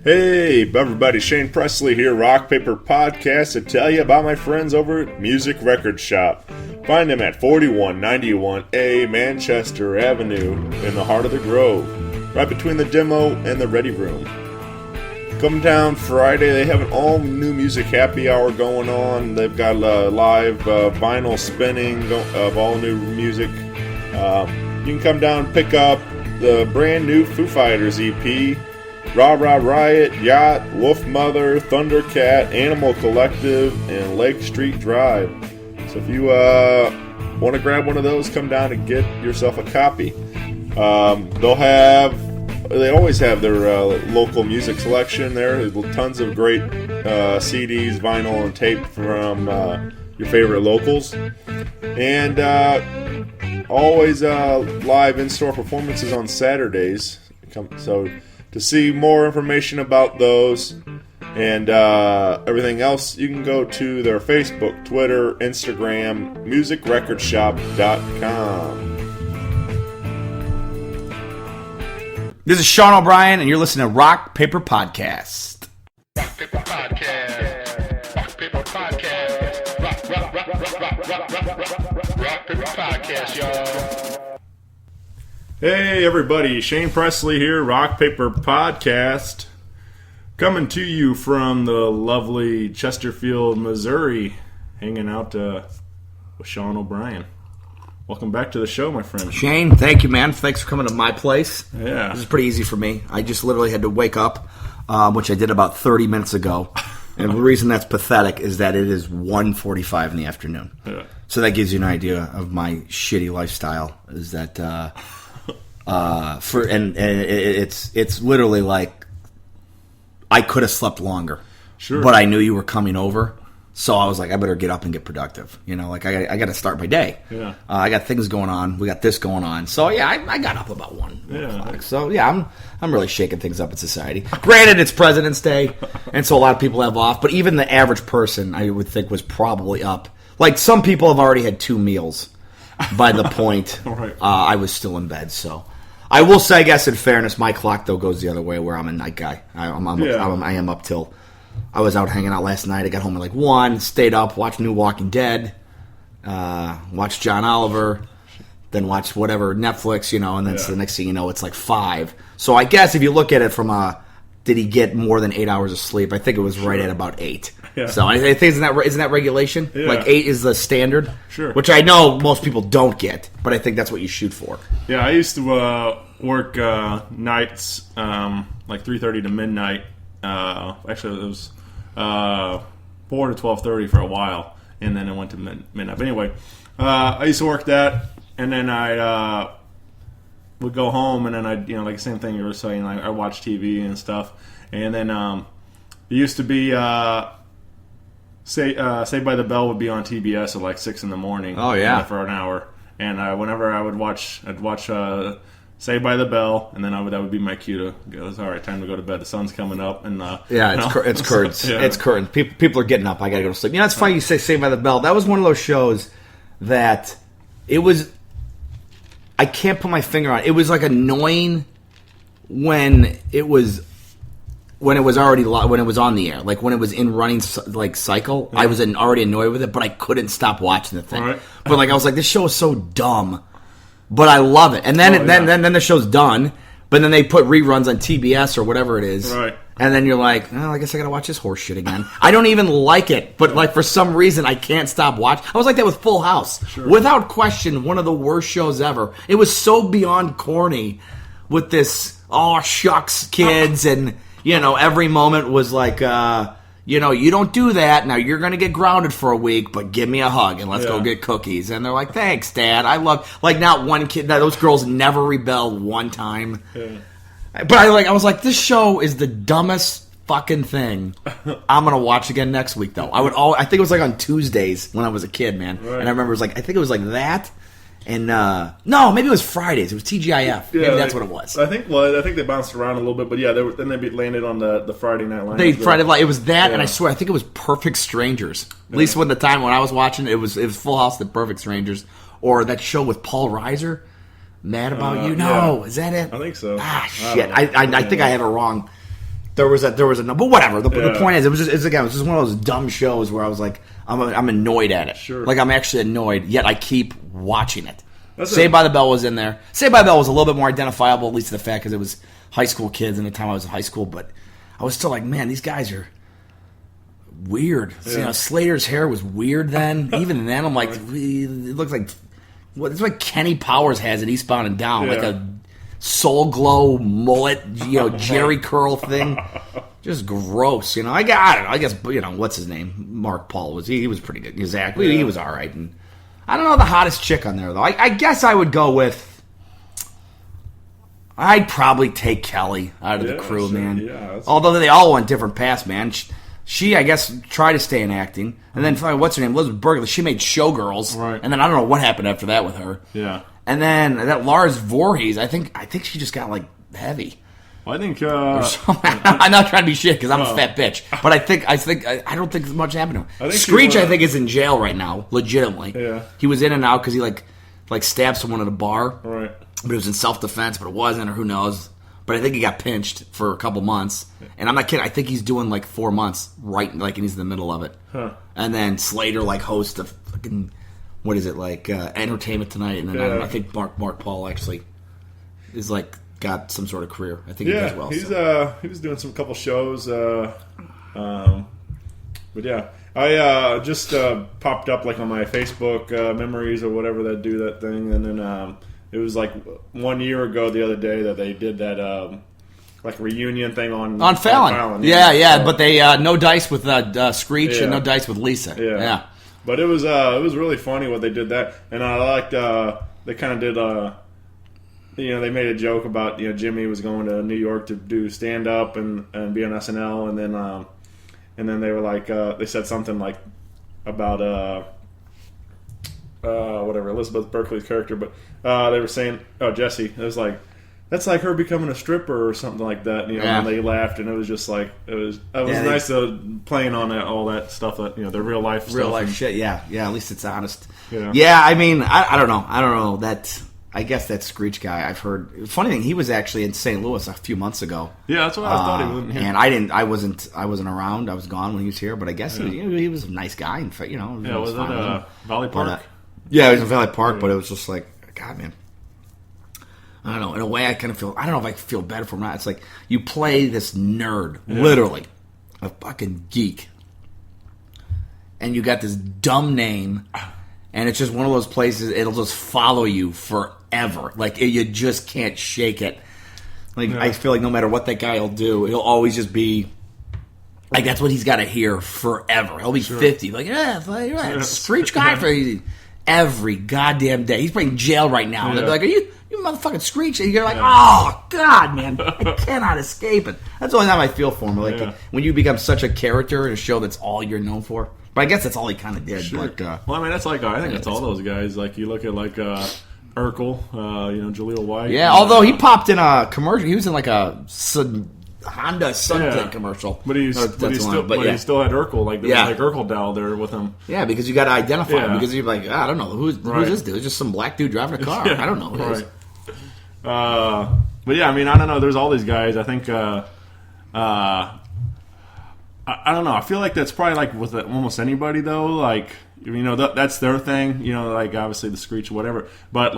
Hey, everybody, Shane Presley here, Rock Paper Podcast, to tell you about my friends over at Music Record Shop. Find them at 4191A Manchester Avenue in the heart of the Grove, right between the demo and the Ready Room. Come down Friday, they have an all-new music happy hour going on. They've got live vinyl spinning of all new music. You can come down and pick up the brand new Foo Fighters EP, Rah Rah Riot, Yacht, Wolf Mother, Thundercat, Animal Collective, and Lake Street Drive. So if you want to grab one of those, come down and get yourself a copy. They always have their local music selection there. There's tons of great CDs, vinyl, and tape from your favorite locals. And always live in-store performances on Saturdays. So to see more information about those and everything else, you can go to their Facebook, Twitter, Instagram, musicrecordshop.com. This is Sean O'Brien, and you're listening to Rock Paper Podcast. Rock Paper Podcast. Rock Paper Podcast. Rock Paper Podcast, y'all. Hey everybody, Shane Presley here, Rock Paper Podcast, coming to you from the lovely Chesterfield, Missouri, hanging out with Sean O'Brien. Welcome back to the show, my friend. Shane, thank you, man. Thanks for coming to my place. Yeah. This is pretty easy for me. I just literally had to wake up, which I did about 30 minutes ago. And the reason that's pathetic is that it is 1:45 in the afternoon. Yeah. So that gives you an idea of my shitty lifestyle, is that... it's literally like I could have slept longer, sure, but I knew you were coming over, so I was like, I better get up and get productive. You know, like I got to start my day. Yeah, I got things going on. We got this going on. So yeah, I got up about 1 o'clock. So yeah, I'm really shaking things up in society. Granted, it's President's Day, and so a lot of people have off. But even the average person, I would think, was probably up. Like some people have already had 2 meals by the point right. I was still in bed. So. I will say, I guess, in fairness, my clock, though, goes the other way, where I'm a night guy. I am up till... I was out hanging out last night. I got home at like 1, stayed up, watched New Walking Dead, watched John Oliver, then watched whatever, Netflix, and then so the next thing you know, it's like 5. So I guess if you look at it from did he get more than 8 hours of sleep, I think it was right at about 8. Yeah. So I think isn't that regulation? Yeah. Like 8 is the standard? Sure. Which I know most people don't get, but I think that's what you shoot for. Yeah, I used to work nights like 3:30 to midnight. Actually, it was 4 to 12:30 for a while, and then it went to midnight. But anyway, I used to work that, and then I would go home, and then I'd, like the same thing you were saying, like I watch TV and stuff, and then it used to be Saved by the Bell would be on TBS at like 6 in the morning. Oh yeah, for an hour, and whenever I'd watch Saved by the Bell, and then that would be my cue to go. It's all right, time to go to bed. The sun's coming up, and it's curtains. Yeah. It's curtains. People are getting up. I gotta go to sleep. It's funny you say Saved by the Bell. That was one of those shows that it was. I can't put my finger on it. It was like annoying when it was already when it was on the air, like when it was in running like cycle. Yeah. I was already annoyed with it, but I couldn't stop watching the thing. Right. But like I was like, this show is so dumb. But I love it. And then then the show's done, but then they put reruns on TBS or whatever it is. Right. And then you're like, I guess I got to watch this horse shit again. I don't even like it, but like for some reason I can't stop watching. I was like that with Full House. Sure. Without question, one of the worst shows ever. It was so beyond corny with this, oh, shucks, kids, and, every moment was like, you don't do that. Now you're going to get grounded for a week, but give me a hug and let's go get cookies. And they're like, thanks, Dad. I love, like, not one kid. Those girls never rebelled one time. Yeah. But I was like, this show is the dumbest fucking thing. I'm going to watch again next week, though. I think it was like on Tuesdays when I was a kid, man. Right. And I remember I think it was like that. And no, maybe it was Fridays. It was TGIF. Yeah, maybe that's what it was. I think they bounced around a little bit, but yeah, then they landed on the Friday Night Live. It was that, and I swear, I think it was Perfect Strangers. At least when the time when I was watching it was Full House, the Perfect Strangers, or that show with Paul Reiser. Mad About You? No, is that it? I think so. Shit. I think I have it wrong. There was a but whatever. The point is, it was just one of those dumb shows where I was like, I'm annoyed at it. Sure. Like I'm actually annoyed, yet I keep watching it. Saved by the Bell was in there. Saved by the Bell was a little bit more identifiable, at least to the fact because it was high school kids in the time I was in high school. But I was still like, man, these guys are weird. Yeah. You know, Slater's hair was weird then. Even then, I'm like, it looks like it's like Kenny Powers has it Eastbound and Down, like a Soul Glow mullet, Jerry curl thing. Just gross, I got it. I guess what's his name? Mark Paul was he was pretty good. Exactly, he was all right. And I don't know the hottest chick on there though. I guess I would go with. I'd probably take Kelly out of the crew, man. Yeah, although they all went different paths, man. She, I guess, tried to stay in acting, and then what's her name, Elizabeth Berkley. She made Showgirls, right? And then I don't know what happened after that with her. Yeah. And then that Lars Voorhees, I think she just got like heavy. Well, I think I'm not trying to be shit because I'm a fat bitch, but I don't think much happened to him. Screech, I think, is in jail right now, legitimately. Yeah. He was in and out because he like stabbed someone at a bar. Right. But it was in self-defense, but it wasn't, or who knows. But I think he got pinched for a couple months. And I'm not kidding. I think he's doing like 4 months, right? Like, and he's in the middle of it. Huh. And then Slater, hosts a fucking, what is it, Entertainment Tonight. And then I think Mark Paul actually is got some sort of career. I think he does well. He was doing some couple shows. But yeah. I just popped up on my Facebook memories or whatever that do that thing. And then it was 1 year ago the other day that they did that reunion thing on Fallon. Yeah. So, but they no dice with Screech and no dice with Lisa. Yeah. But it was really funny what they did that, and I liked they kind of did they made a joke about Jimmy was going to New York to do stand up and be on SNL, and then they were they said something about whatever Elizabeth Berkley's character, but they were saying, Jesse, it was that's like her becoming a stripper or something like that. And they laughed, and it was just it was nice playing on all that stuff that the real life shit. Yeah. At least it's honest. Yeah. I mean, I don't know that. I guess that Screech guy I've heard. Funny thing, he was actually in St. Louis a few months ago. Yeah, that's what I thought he was. And I wasn't around. I was gone when he was here, but I guess he was a nice guy. In fact, was it Valley Park? Yeah, it was in Valley Park, but it was just God, man. I don't know. In a way, I kind of feel. I don't know if I feel better for him or not. It's you play this nerd, literally, a fucking geek, and you got this dumb name, and it's just one of those places. It'll just follow you forever. You just can't shake it. I feel no matter what that guy will do, he'll always just be. That's what he's got to hear forever. He'll be 50. Screech guy for every goddamn day. He's probably in jail right now. And they'll be like, are you motherfucking Screech? And you're like, oh, God, man. I cannot escape it. That's the only time I feel for him. When you become such a character in a show that's all you're known for. But I guess that's all he kind of did. Sure. Well, I mean, that's I think that's all those guys. You look at Urkel, Jaleel White. Yeah, although he popped in a commercial. He was in a Honda Sunken commercial. But he still had Urkel. There was Urkel doll there with him. Yeah, because you got to identify him. Because you're I don't know. Who's this dude? It's just some black dude driving a car. I don't know who it is. But yeah, I mean, I don't know. There's all these guys. I think, I don't know. I feel that's probably with almost anybody, though. That's their thing. Obviously the Screech or whatever. But,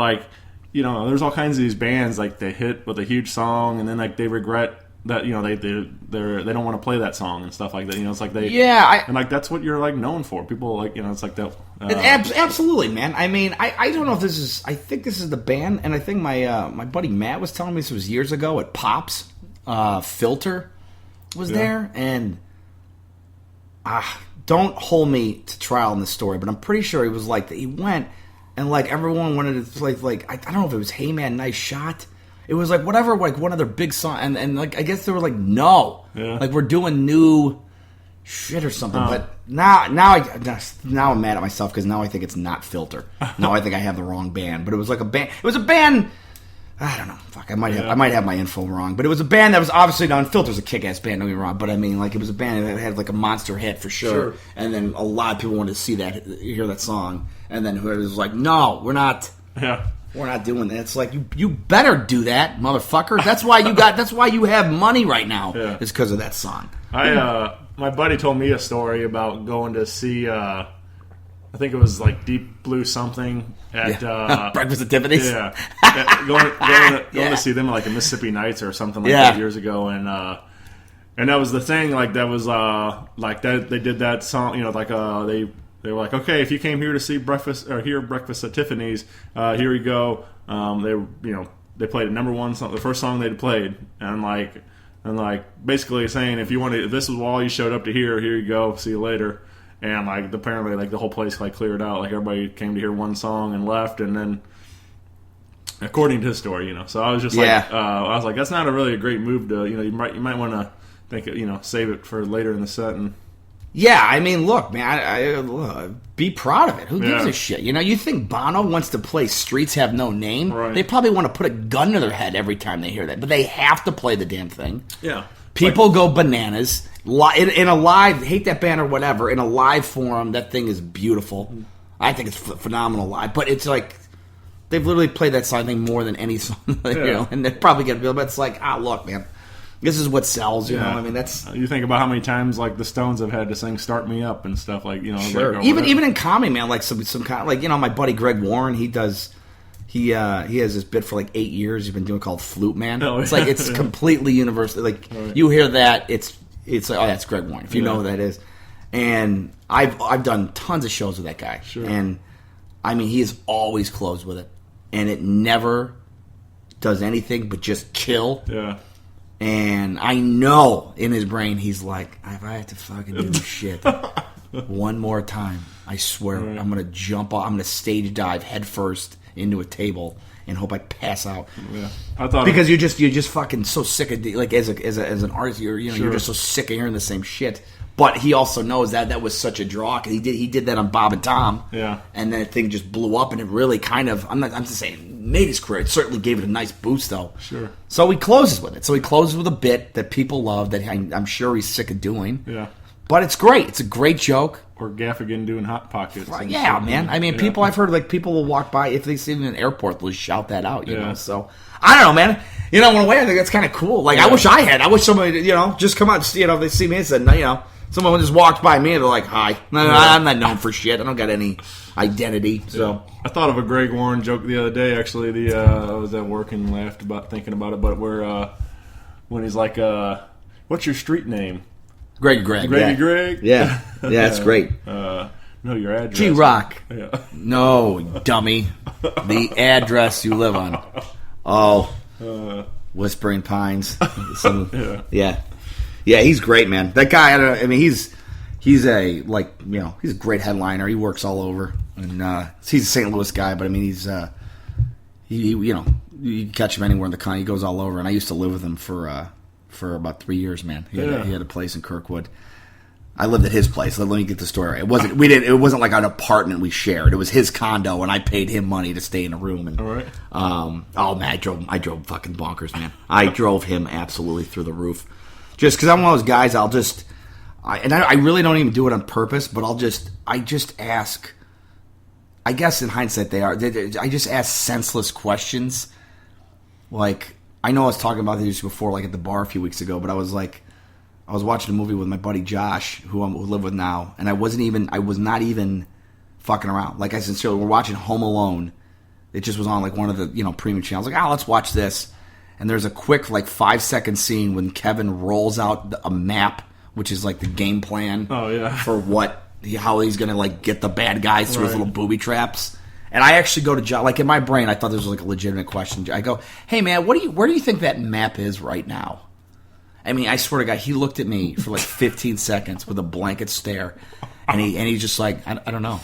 there's all kinds of these bands, they hit with a huge song, and then, they regret that they don't want to play that song and stuff like that. And that's what you're known for. People it's like that. Absolutely, man. I mean, I don't know if this is. I think this is the band, and I think my buddy Matt was telling me this was years ago at Pops. Filter was there, and don't hold me to trial in this story, but I'm pretty sure he was he went and everyone wanted to play I don't know if it was Hey Man Nice Shot. It was whatever, one of their big songs, and I guess they were no, we're doing new shit or something. But now I'm mad at myself because now I think it's not Filter. Now I think I have the wrong band. But it was a band. It was a band. I don't know. Fuck, I might have my info wrong. But it was a band that was obviously done. Filter's a kick-ass band. Don't get me wrong. But I mean, it was a band that had a monster hit for sure. And then a lot of people wanted to hear that song. And then whoever was no, we're not. Yeah. We're not doing that. It's like you better do that, motherfucker. That's why you have money right now. Yeah. It's because of that song. My buddy told me a story about going to see. I think it was like Deep Blue something at Breakfast at Tiffany's. Yeah, going to see them like at Mississippi Nights or something like that years ago, and that was the thing. Like that was like that they did that song. You know, like they were like, okay, if you came here to see Breakfast at Tiffany's, here you go. They played a number one song, the first song they played, and basically saying if this was all you showed up to hear, here you go, see you later. And like apparently like the whole place like cleared out, like everybody came to hear one song and left, and then according to his story, you know. So I was just I was like, that's not really a great move to, you know, you might want to think, you know, save it for later in the set. And yeah, I mean, look, man, be proud of it. Who gives a shit? You know, you think Bono wants to play Streets Have No Name? Right. They probably want to put a gun to their head every time they hear that, but they have to play the damn thing. Yeah. People go bananas. In a live, hate that band or whatever, in a live forum, that thing is beautiful. I think it's phenomenal live. But it's like, they've literally played that song, I think, more than any song, you know, and they're probably going to be, but it's like, look, man, this is what sells, you know? I mean, that's... You think about how many times, like, the Stones have had to sing Start Me Up and stuff, like, you know. Sure. Like, even in comedy, man, like some kind, like, you know, my buddy Greg Warren, he has this bit for like 8 years he's been doing called Flute Man. Oh, it's like it's completely universal. Like you hear that, it's like, oh, that's Greg Warren, if you know who that is. And I've done tons of shows with that guy. Sure. And I mean, he is always closed with it, and it never does anything but just kill. Yeah. And I know in his brain he's like, if I have to fucking do this shit one more time, I swear I'm gonna jump off. I'm gonna stage dive head first into a table and hope I pass out. Yeah, I thought because you're just fucking so sick of like as an artist, you're just so sick of hearing the same shit. But he also knows that was such a draw because he did that on Bob and Tom. Yeah, and then the thing just blew up, and it really kind of I'm just saying made his career. It certainly gave it a nice boost though. Sure. So he closes with it. So he closes with a bit that people love that I'm sure he's sick of doing. Yeah. But it's great. It's a great joke. Or Gaffigan doing Hot Pockets. Yeah, man. I mean, I've heard like people will walk by if they see him in an airport, they'll shout that out. You know. So I don't know, man. You know, in a way, I think that's kind of cool. Like I wish I wish somebody, you know, just come out. You know, if they see me and said, you know, someone just walked by me and they're like, "Hi." I'm not known for shit. I don't got any identity. So I thought of a Greg Warren joke the other day. Actually, I was at work and laughed about thinking about it. But where when he's like, "What's your street name?" Greg. Yeah, that's great. No, your address. G-Rock. Yeah. No, dummy. The address you live on. Oh, Whispering Pines. Yeah, he's great, man. That guy. I mean, he's a he's a great headliner. He works all over, and he's a St. Louis guy. But I mean, he's you can catch him anywhere in the country. He goes all over, and I used to live with him for about 3 years, man. He had a place in Kirkwood. I lived at his place. Let me get the story right. It wasn't like an apartment we shared. It was his condo, and I paid him money to stay in a room. And, all right. Oh man, I drove fucking bonkers, man. I drove him absolutely through the roof. Just because I'm one of those guys, I really don't even do it on purpose, but I just ask. I guess in hindsight I just ask senseless questions. Like, I know I was talking about this before, like at the bar a few weeks ago, but I was watching a movie with my buddy Josh, who I live with now, and I was not even fucking around. Like, I sincerely, we're watching Home Alone. It just was on like one of the premium channels. Like, let's watch this. And there's a quick like 5-second scene when Kevin rolls out a map, which is like the game plan. Oh yeah. For how he's gonna like get the bad guys through his little booby traps. And I actually go to John, like in my brain, I thought this was like a legitimate question. I go, "Hey man, where do you think that map is right now?" I mean, I swear to God, he looked at me for like 15 seconds with a blanket stare, and he's just like, "I don't know,"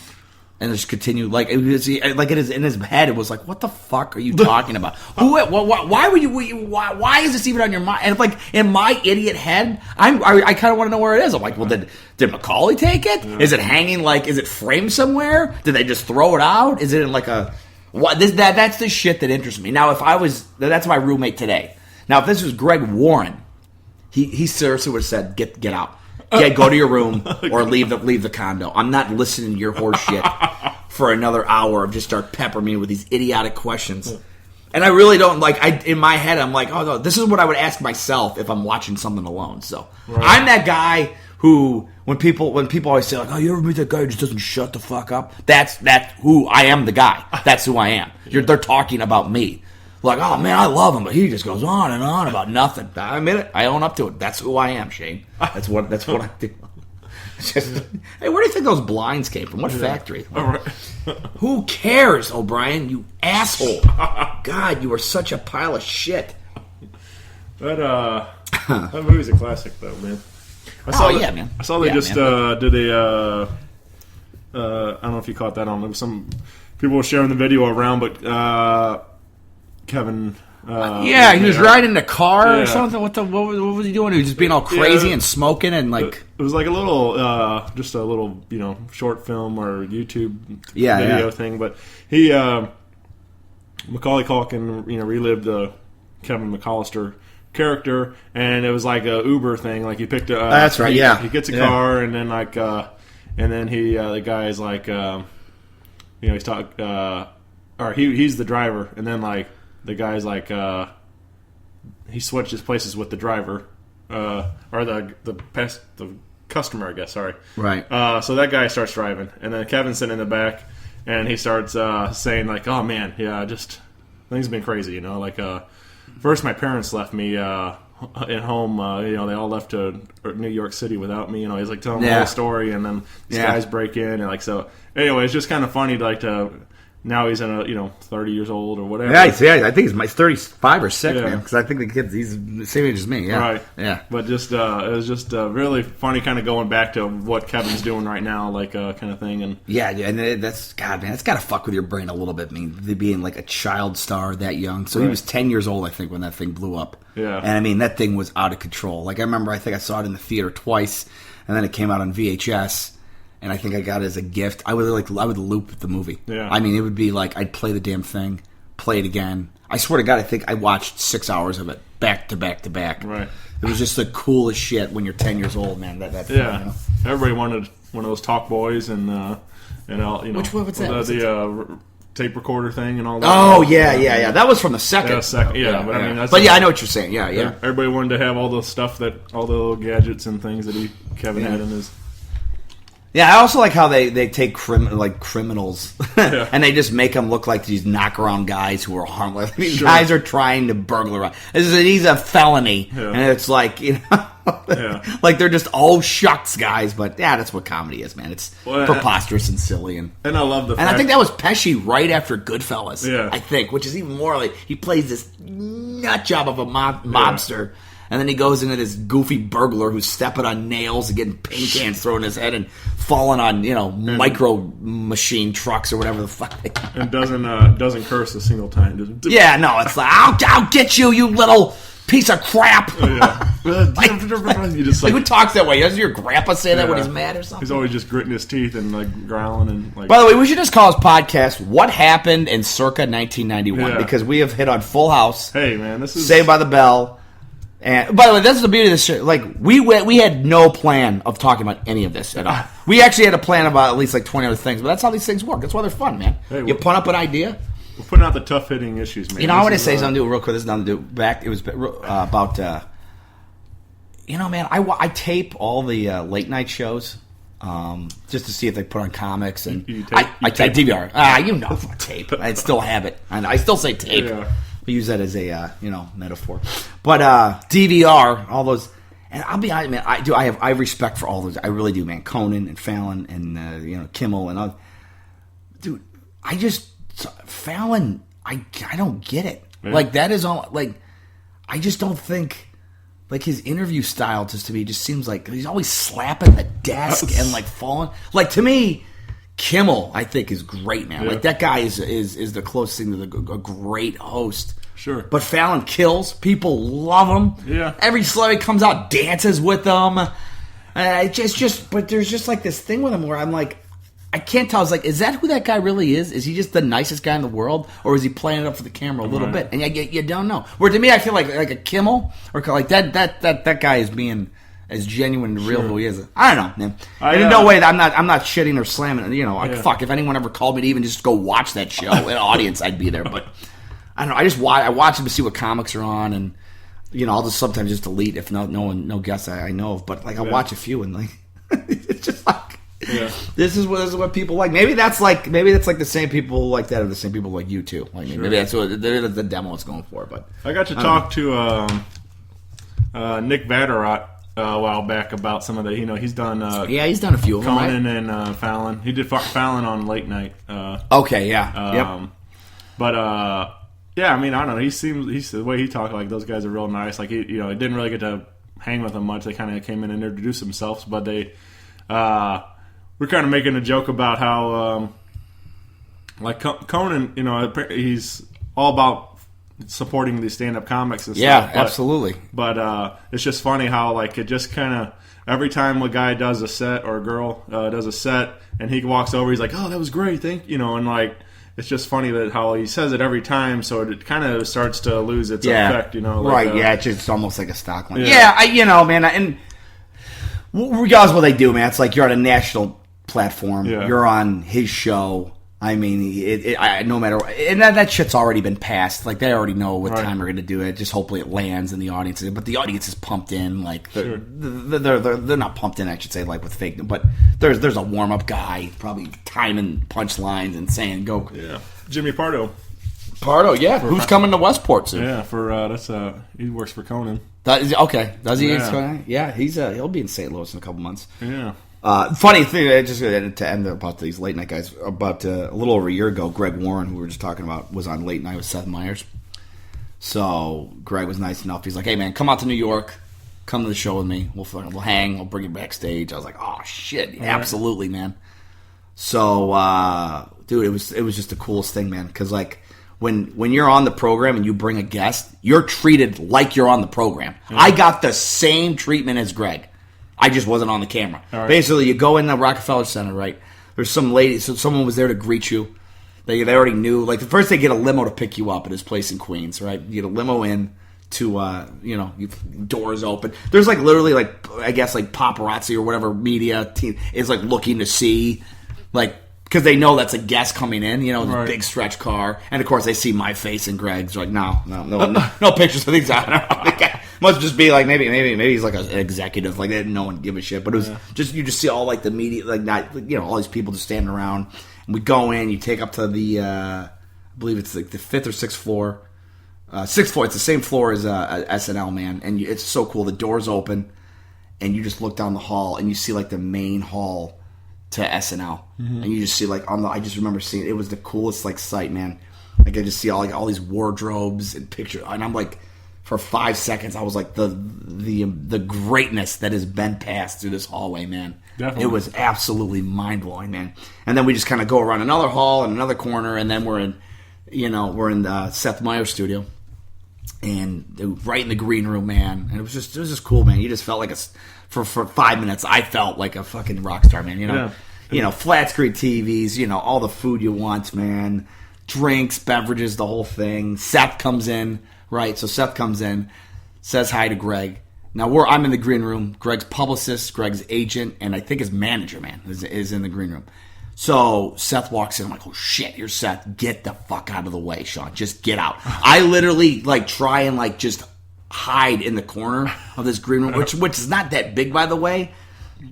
and just continued like in his head, it was like, "What the fuck are you talking about? Why were you? Why is this even on your mind?" And like in my idiot head, I kind of want to know where it is. I'm like, well, did Macaulay take it? Yeah. Is it hanging is it framed somewhere? Did they just throw it out? Is it in like a what? That's the shit that interests me. Now, that's my roommate today. Now, if this was Greg Warren, he seriously would have said, "Get out, go to your room or leave the condo. I'm not listening to your horse shit for another hour of just start peppering me with these idiotic questions. And I really don't in my head, I'm like, oh no, this is what I would ask myself if I'm watching something alone. So I'm that guy who, when people always say like, oh, you ever meet that guy who just doesn't shut the fuck up? That's who I am. The guy. That's who I am. They're talking about me. Like, oh man, I love him, but he just goes on and on about nothing. I admit it. I own up to it. That's who I am, Shane. That's what I do. Just, hey, where do you think those blinds came from? What factory? Who cares, O'Brien? You asshole! God, you are such a pile of shit. That movie's a classic, though, man. Man. I saw they just did a. I don't know if you caught that on. There was some people were sharing the video around, but Kevin. He was riding the car or something. What was he doing? He was just being all crazy and smoking and like. It was like a little, just a little, short film or YouTube video thing. But he, Macaulay Culkin, relived the Kevin McAllister character, and it was like a Uber thing. Like he picked a. That's right. He gets a car, and then the guy is like, he's talking, or he's the driver, and then like. The guy's like, he switches places with the driver, or the customer, I guess. Sorry. Right. So that guy starts driving, and then Kevin's sitting in the back, and he starts saying like, "Oh man, yeah, just things have been crazy, Like first, my parents left me at home. They all left to New York City without me. He's like telling the whole story, and then these guys break in, and like so. Anyway, it's just kind of funny, to. Now he's in 30 years old or whatever. Yeah, I think he's 35 or 6, man. Because I think the kid's he's the same age as me. Yeah, right. Yeah, but just it was just really funny, kind of going back to what Kevin's doing right now, kind of thing. And and that's God, man, it's got to fuck with your brain a little bit. I mean, being like a child star that young. So he was 10 years old, I think, when that thing blew up. Yeah, and I mean that thing was out of control. Like I remember, I think I saw it in the theater twice, and then it came out on VHS. And I think I got it as a gift. I would loop the movie. Yeah. I mean, it would be like I'd play the damn thing, play it again. I swear to God, I think I watched 6 hours of it back to back to back. Right. It was just the coolest shit when you're 10 years old, man. Everybody wanted one of those talk boys and all. Which one was that? The tape recorder thing and all that. Oh yeah. That was from the second. Yeah, but I mean, that's. But I know what you're saying. Yeah. Everybody wanted to have all the stuff all the little gadgets and things that Kevin had in his. Yeah, I also like how they take criminals and they just make them look like these knock-around guys who are harmless. These guys are trying to burglarize. He's a felony, and it's like, like they're just all shucks guys. But that's what comedy is, man. It's preposterous and silly. And I love I think that was Pesci right after Goodfellas, I think, which is even more like he plays this nut job of a mobster. And then he goes into this goofy burglar who's stepping on nails and getting paint cans thrown in his head and falling on, micro machine trucks or whatever the fuck. And doesn't curse a single time. Yeah, no, it's like, I'll get you, you little piece of crap. Who talks that way? Doesn't your grandpa say that when he's mad or something? He's always just gritting his teeth and growling and like. By the way, we should just call this podcast "What Happened in Circa 1991" because we have hit on Full House. Hey man, this is Saved by the Bell. And by the way, that's the beauty of this shit. Like we had no plan of talking about any of this at all. We actually had a plan about at least 20 other things, but that's how these things work. That's why they're fun, man. Hey, you put up an idea. We're putting out the tough hitting issues, man. I want to say something real quick. This is nothing to do back. It was about. Man, I tape all the late night shows just to see if they put on comics, and I tape DVR. Tape. I still have it, and I still say tape. Yeah. We use that as a metaphor, but DVR, all those, and I'll be honest, man. I have respect for all those. I really do, man. Conan and Fallon and Kimmel and all. Dude, Fallon. I don't get it. Yeah. Like that is all. Like I just don't think. Like his interview style, just to me, just seems like he's always slapping the desk and falling. Like to me. Kimmel, I think, is great, man. Yeah. Like that guy is the closest thing to a great host. Sure. But Fallon kills. People love him. Yeah. Every celebrity comes out, dances with them. But there's just like this thing with him where I'm like, I can't tell. I was like, is that who that guy really is? Is he just the nicest guy in the world, or is he playing it up for the camera a little bit? And you don't know. Where to me, I feel like a Kimmel or like that guy is being as genuine and real who he is. I don't know, man. And in I no way that I'm not shitting or slamming. You know, like fuck. If anyone ever called me to even just go watch that show, an audience, I'd be there. But I don't know. I watch them to see what comics are on, and you know, I'll just sometimes just delete if no guests I know of. But like I watch a few and like it's just like. Yeah. This is what people like. Maybe that's like the same people like that are the same people like you too. Like maybe that's what the demo is going for. But I got to talk to Nick Vatterott a while back about some of the. You know, he's done. He's done a few of them. Conan right? and Fallon. He did Fallon on Late Night. Okay, yeah, yep. But yeah, I mean, I don't know. He's the way he talked. Like those guys are real nice. Like he didn't really get to hang with them much. They kind of came in and introduced themselves, but they. We're kind of making a joke about how, like Conan, you know, he's all about supporting these stand-up comics and stuff. Yeah, absolutely. But it's just funny how, like, it just kind of every time a guy does a set or a girl does a set, and he walks over, he's like, "Oh, that was great, you know," and like. It's just funny that how he says it every time, so it kind of starts to lose its effect, you know. Like, right? Yeah, it's just almost like a stock line. Yeah, you know, man, and regardless of what they do, man, it's like you're on a national platform. Yeah. You're on his show. I mean, no matter what, and that shit's already been passed. Like they already know what time we're going to do it. Just hopefully it lands in the audience. But the audience is pumped in. Like they're not pumped in. I should say, like with fake. But there's a warm up guy probably timing punchlines and saying go. Yeah, Jimmy Pardo. Yeah. Who's coming to Westport soon? Yeah, that's he works for Conan. Okay, does he? Yeah, he'll be in St. Louis in a couple months. Yeah. Funny thing, just to end about these late night guys. About a little over a year ago, Greg Warren, who we were just talking about, was on Late Night with Seth Meyers. So Greg was nice enough. He's like, "Hey man, come out to New York, come to the show with me. We'll hang. We'll bring you backstage." I was like, "Oh shit, absolutely, man." So, dude, it was just the coolest thing, man. Because like when you're on the program and you bring a guest, you're treated like you're on the program. Yeah. I got the same treatment as Greg. I just wasn't on the camera. Right. Basically, you go in the Rockefeller Center, right? There's some lady, so someone was there to greet you. They already knew. Like, first they get a limo to pick you up at his place in Queens, right? You get a limo in to, doors open. There's, like, literally, like, I guess, like, paparazzi or whatever media team is, like, looking to see, like, because they know that's a guest coming in, you know, the big stretch car. And, of course, they see my face and Greg's. Like, no pictures of these. I don't know. Must just be like maybe he's like an executive, like no one give a shit. But it was just you just see all like the media, like not all these people just standing around. And we go in, you take up to the I believe it's like the 5th or 6th floor. 6th floor, it's the same floor as SNL, man. And it's so cool. The doors open, and you just look down the hall, and you see like the main hall to SNL, and you just see like I just remember seeing it was the coolest like sight, man. Like I just see all these wardrobes and pictures, and I'm like. For 5 seconds, I was like the greatness that has been passed through this hallway, man. Definitely. It was absolutely mind blowing, man. And then we just kind of go around another hall and another corner, and then we're in the Seth Meyers studio, and right in the green room, man. And it was just cool, man. You just felt like for 5 minutes, I felt like a fucking rock star, man. Flat screen TVs, all the food you want, man. Drinks, beverages, the whole thing. Seth comes in. Right, so Seth comes in, says hi to Greg. Now I'm in the green room. Greg's publicist, Greg's agent, and I think his manager, man, is in the green room. So Seth walks in. I'm like, oh shit, here's Seth. Get the fuck out of the way, Sean. Just get out. I literally try and just hide in the corner of this green room, which is not that big, by the way.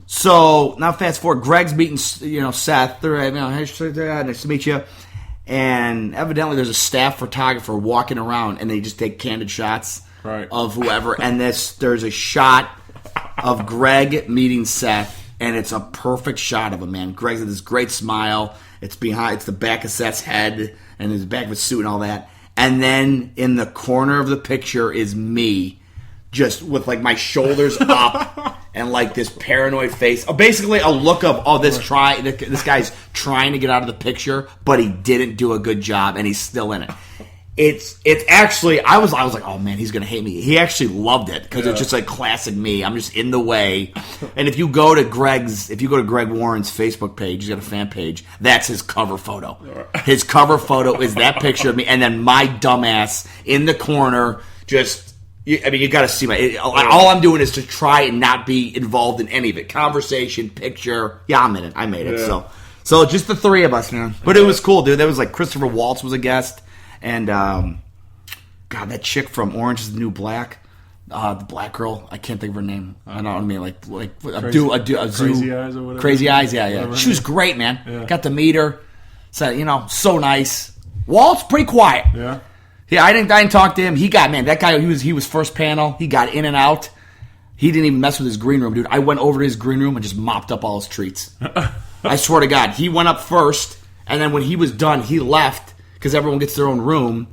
So now fast forward, Greg's meeting Seth. Hey, nice to meet you. And evidently there's a staff photographer walking around, and they just take candid shots of whoever. And there's a shot of Greg meeting Seth, and it's a perfect shot of him, man. Greg's got this great smile. It's the back of Seth's head and his back of his suit and all that. And then in the corner of the picture is me, just with my shoulders up and this paranoid face. Basically a look of this guy's trying to get out of the picture, but he didn't do a good job and he's still in it. It's actually I was like, oh man, he's gonna hate me. He actually loved it because it's just like classic me. I'm just in the way. And if you go to Greg Warren's Facebook page, he's got a fan page. That's his cover photo. His cover photo is that picture of me, and then my dumbass in the corner just You got to see all I'm doing is to try and not be involved in any of it. Conversation, picture. Yeah, I'm in it. I made it. Yeah. So just the three of us, man. But it was cool, dude. There was like Christopher Waltz was a guest, and God, that chick from Orange Is the New Black, the black girl. I can't think of her name. I don't know what I mean. Like Crazy Eyes or whatever. Crazy Eyes. Yeah. She was great, man. Yeah. Got to meet her. So so nice. Waltz pretty quiet. Yeah. Yeah, I didn't talk to him. That guy, he was first panel. He got in and out. He didn't even mess with his green room, dude. I went over to his green room and just mopped up all his treats. I swear to God. He went up first, and then when he was done, he left because everyone gets their own room,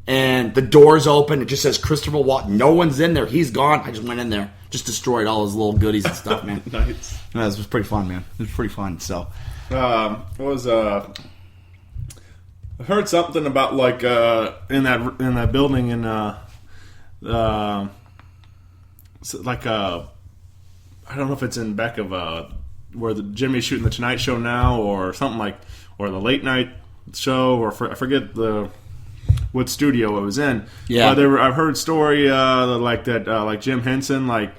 and the door's open. It just says Christopher Watt. No one's in there. He's gone. I just went in there. Just destroyed all his little goodies and stuff, man. Nice. No, this was pretty fun, man. It was pretty fun, so. I heard something about like in that building in like I don't know if it's in back of where the Jimmy's shooting the Tonight Show now or something like, or the late night show, or I forget what studio it was in. Yeah, but I've heard story like that like Jim Henson like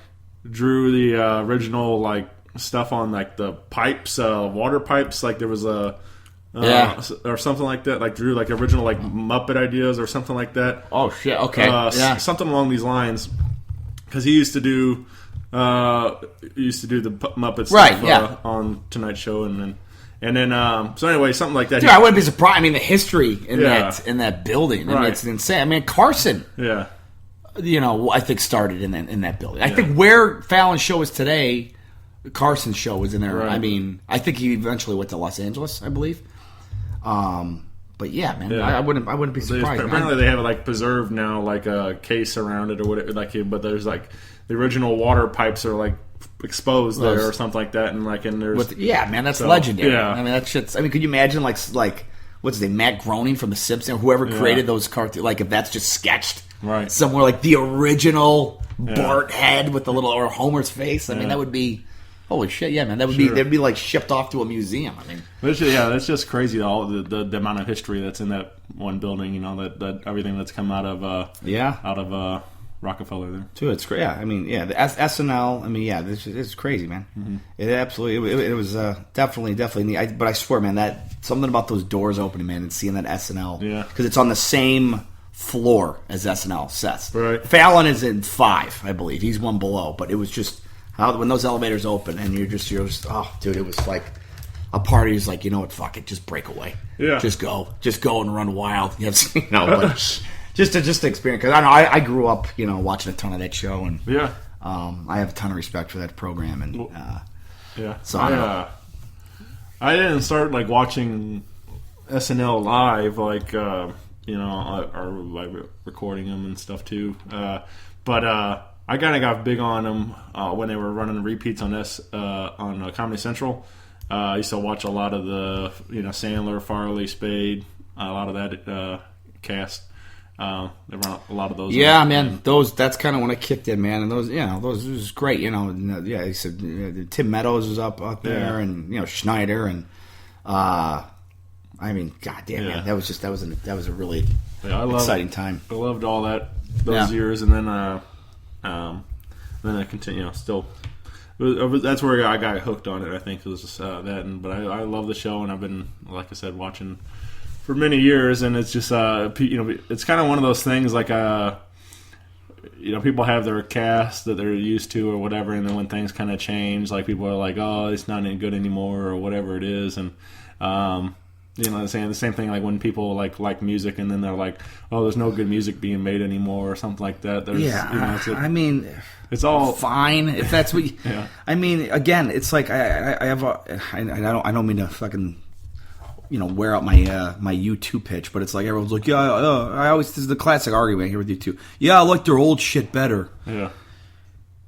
drew the original like stuff on like the pipes, water pipes, like there was a. Or something like that, like drew like original like Muppet ideas or something like that. Oh shit! Okay, something along these lines. Because he used to do the Muppet stuff right, on Tonight Show, and then so anyway, something like that. Dude, I wouldn't be surprised. I mean, the history in that building, I mean, it's insane. I mean, Carson, I think started in that building. I think where Fallon's show is today, Carson's show was in there. Right. I mean, I think he eventually went to Los Angeles, I believe. But yeah, man, I wouldn't be surprised. Apparently, they have it like preserved now, like a case around it or whatever. Like, but there's like the original water pipes are like exposed there or something like that, and there's man, that's legendary. Yeah, I mean that shit's. I mean, could you imagine like what's his name, Matt Groening from The Simpsons, whoever created those cartoons? Like if that's just sketched right somewhere, like the original Bart head with the little or Homer's face. I mean, that would be. Holy shit, yeah, man. That would they'd be like shipped off to a museum. I mean, that's just crazy. All the amount of history that's in that one building. That everything that's come out of Rockefeller there. Dude, it's great. Yeah, I mean, the SNL. I mean, it's crazy, man. Mm-hmm. It absolutely. It was definitely neat. But I swear, man, that something about those doors opening, man, and seeing that SNL. Yeah, because it's on the same floor as SNL sets. Right. Fallon is in 5, I believe. He's one below, but it was just. When those elevators open and you're just oh dude, it was like a party is like, you know what, fuck it, just break away, just go and run wild, but just to experience, because I know I grew up watching a ton of that show, and I have a ton of respect for that program, and so I didn't start like watching SNL live like or like recording them and stuff too, but I kind of got big on them when they were running the repeats on Comedy Central. I used to watch a lot of the Sandler, Farley, Spade, a lot of that cast. They run a lot of those. Yeah, man, that's kind of when I kicked in, man. And those was great. He said Tim Meadows was up there, and Schneider, and I mean, goddamn, man, that was a really exciting time. I loved all those years, and then. Then I continue. Still, that's where I got hooked on it. I think it was just that. But I love the show, and I've been, like I said, watching for many years. And it's just it's kind of one of those things like people have their cast that they're used to or whatever, and then when things kind of change, like people are like, oh, it's not any good anymore or whatever it is, and the same thing like when people like music and then they're like, oh, there's no good music being made anymore or something like that. There's, I mean, it's all fine if that's what. I mean, again, it's like I don't mean to fucking wear out my U2 pitch, but it's like everyone's like, this is the classic argument here with U2. Yeah, I like their old shit better.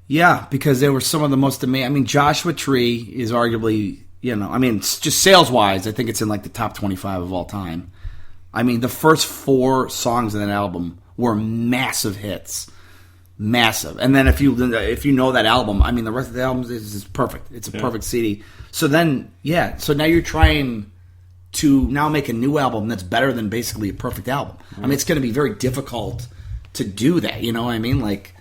Yeah, because they were some of the most amazing. I mean, Joshua Tree is arguably. Just sales-wise, I think it's in like the top 25 of all time. I mean, the first 4 songs in that album were massive hits. Massive. And then if you know that album, I mean, the rest of the album is perfect. It's a perfect CD. So then, so now you're trying to now make a new album that's better than basically a perfect album. I mean, it's going to be very difficult to do that. You know what I mean? Like,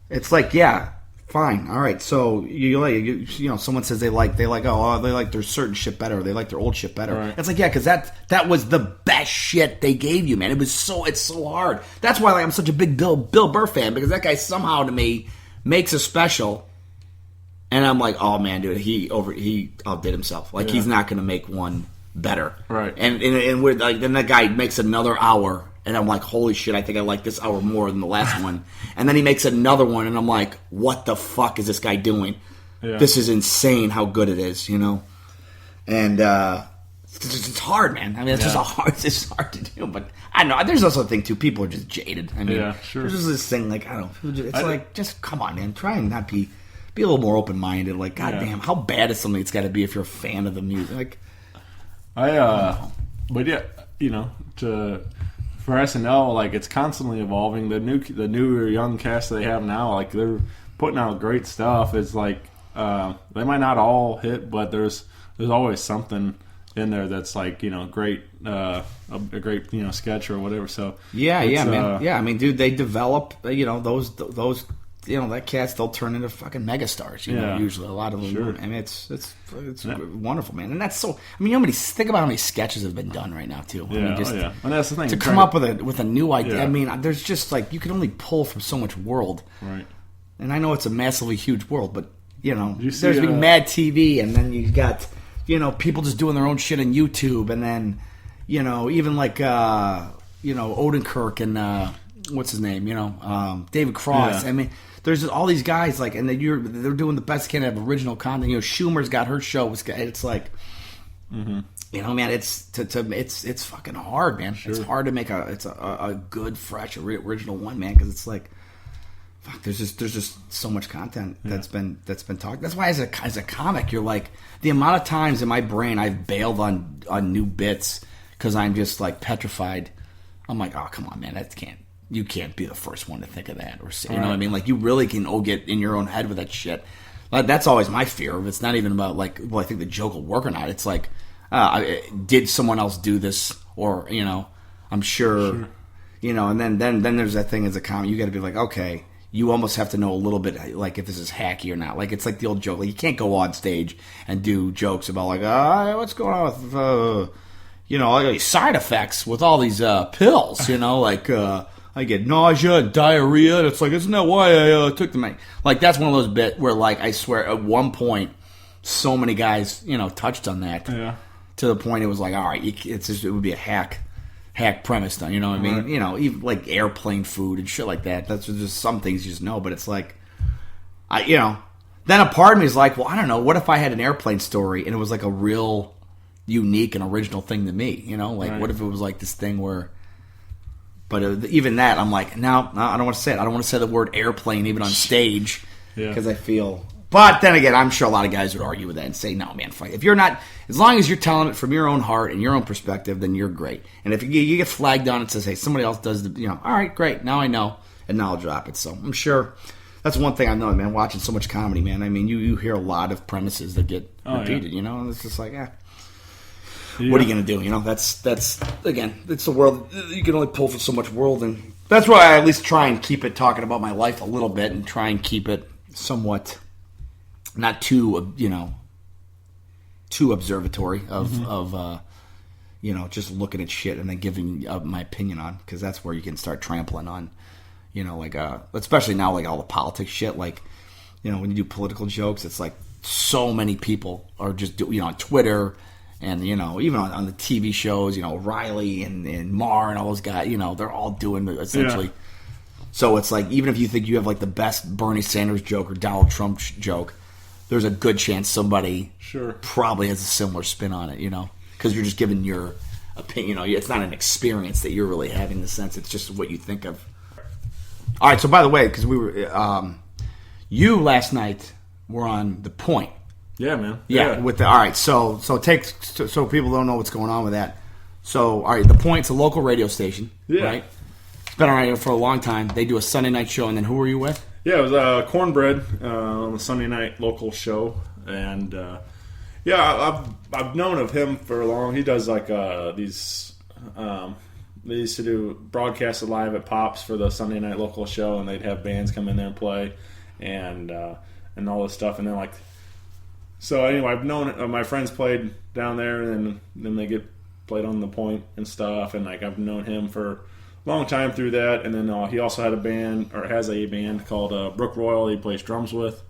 it's like, yeah, fine, all right. So you know, someone says they like their certain shit better, or they like their old shit better. Right. It's like, yeah, because that was the best shit they gave you, man. It's so hard. That's why I'm such a big Bill Burr fan, because that guy somehow to me makes a special, and I'm like, oh man, dude, he outdid himself. Like, he's not going to make one better, right? And we're like, then that guy makes another hour. And I'm like, holy shit, I think I like this hour more than the last one. And then he makes another one, and I'm like, what the fuck is this guy doing? Yeah. This is insane how good it is, you know? And it's hard, man. I mean, it's just hard to do. But I know, there's also a thing, too. People are just jaded. I mean, sure. There's just this thing, like, I don't know. It's like, just come on, man. Try and not be a little more open-minded. Like, goddamn, how bad is something it's got to be if you're a fan of the music? Like, but yeah, you know, for SNL, like, it's constantly evolving. The newer young cast they have now, like, they're putting out great stuff. It's like they might not all hit, but there's always something in there that's like, you know, great, a great, you know, sketch or whatever. So yeah, man, yeah. I mean, dude, they develop, you know, those. You know, that cast, they'll turn into fucking megastars. You know, usually a lot of them. Sure. I mean, it's wonderful, man. And that's so. I mean, think about how many sketches have been done right now, too. Yeah, I mean, and that's the thing. To come up with a new idea. I mean, there's just like, you can only pull from so much world. Right. And I know it's a massively huge world, but you know, there's been Mad TV, and then you got, you know, people just doing their own shit on YouTube, and then, you know, even like you know, Odenkirk and what's his name, you know, David Cross. I mean, there's all these guys, like, and they're doing the best kind of original content. You know, Schumer's got her show. It's like, you know, man, it's fucking hard, man. Sure. It's hard to make a good, fresh, original one, man, because it's like, fuck, there's just so much content that's been talked. That's why as a comic, you're like, the amount of times in my brain I've bailed on new bits because I'm just like petrified. I'm like, oh, come on, man, you can't be the first one to think of that, or say, you know what I mean? Like, you really can get in your own head with that shit. That's always my fear. It's not even about like, well, I think the joke will work or not. It's like, did someone else do this? Or, you know, I'm sure. You know, and then there's that thing as a comic. You got to be like, okay, you almost have to know a little bit, like, if this is hacky or not. Like, it's like the old joke. Like, you can't go on stage and do jokes about like, what's going on with, you know, like side effects with all these pills. You know, like. I get nausea and diarrhea, and it's like, isn't that why I took the money? Like, that's one of those bits where, like, I swear, at one point, so many guys, you know, touched on that. Yeah. To the point it was like, all right, it would be a hack premise, you know what I mean? Right. You know, even like airplane food and shit like that. That's just some things you just know, but it's like, you know, then a part of me is like, well, I don't know, what if I had an airplane story and it was like a real unique and original thing to me, you know? Like, what if it was like this thing where... But even that, I'm like, no, I don't want to say it. I don't want to say the word airplane even on stage because I feel... But then again, I'm sure a lot of guys would argue with that and say, no, man, fine. If you're not... As long as you're telling it from your own heart and your own perspective, then you're great. And if you get flagged on and says, hey, somebody else does the... You know, all right, great. Now I know. And now I'll drop it. So I'm sure... That's one thing I know, man, watching so much comedy, man. I mean, you hear a lot of premises that get repeated, you know? And it's just like, what are you going to do? You know, that's again, it's the world. You can only pull from so much world, and that's why I at least try and keep it talking about my life a little bit, and try and keep it somewhat not too, you know, too observatory of you know, just looking at shit and then giving my opinion on, because that's where you can start trampling on, you know, like especially now, like all the politics shit, like, you know, when you do political jokes, it's like so many people are just you know, on Twitter. And, you know, even on the TV shows, you know, Riley and Marr and all those guys, you know, they're all doing it essentially. So it's like, even if you think you have like the best Bernie Sanders joke or Donald Trump joke, there's a good chance somebody probably has a similar spin on it, you know, because you're just giving your opinion. You know, it's not an experience that you're really having in the sense, it's just what you think of. All right, so by the way, because we were, you last night were on The Point. Yeah, man. Yeah. With all right, so people don't know what's going on with that. So, all right, The Point's a local radio station, right? It's been around here for a long time. They do a Sunday night show, and then who were you with? Yeah, it was Cornbread on the Sunday night local show, and I've known of him for long. He does like these they used to do broadcast it live at Pops for the Sunday night local show, and they'd have bands come in there and play, and all this stuff. And then so anyway, I've known my friends played down there, and then they get played on the Point and stuff, and I've known him for a long time through that. And then he also had a band, or has a band called Brook Royal. He plays drums with,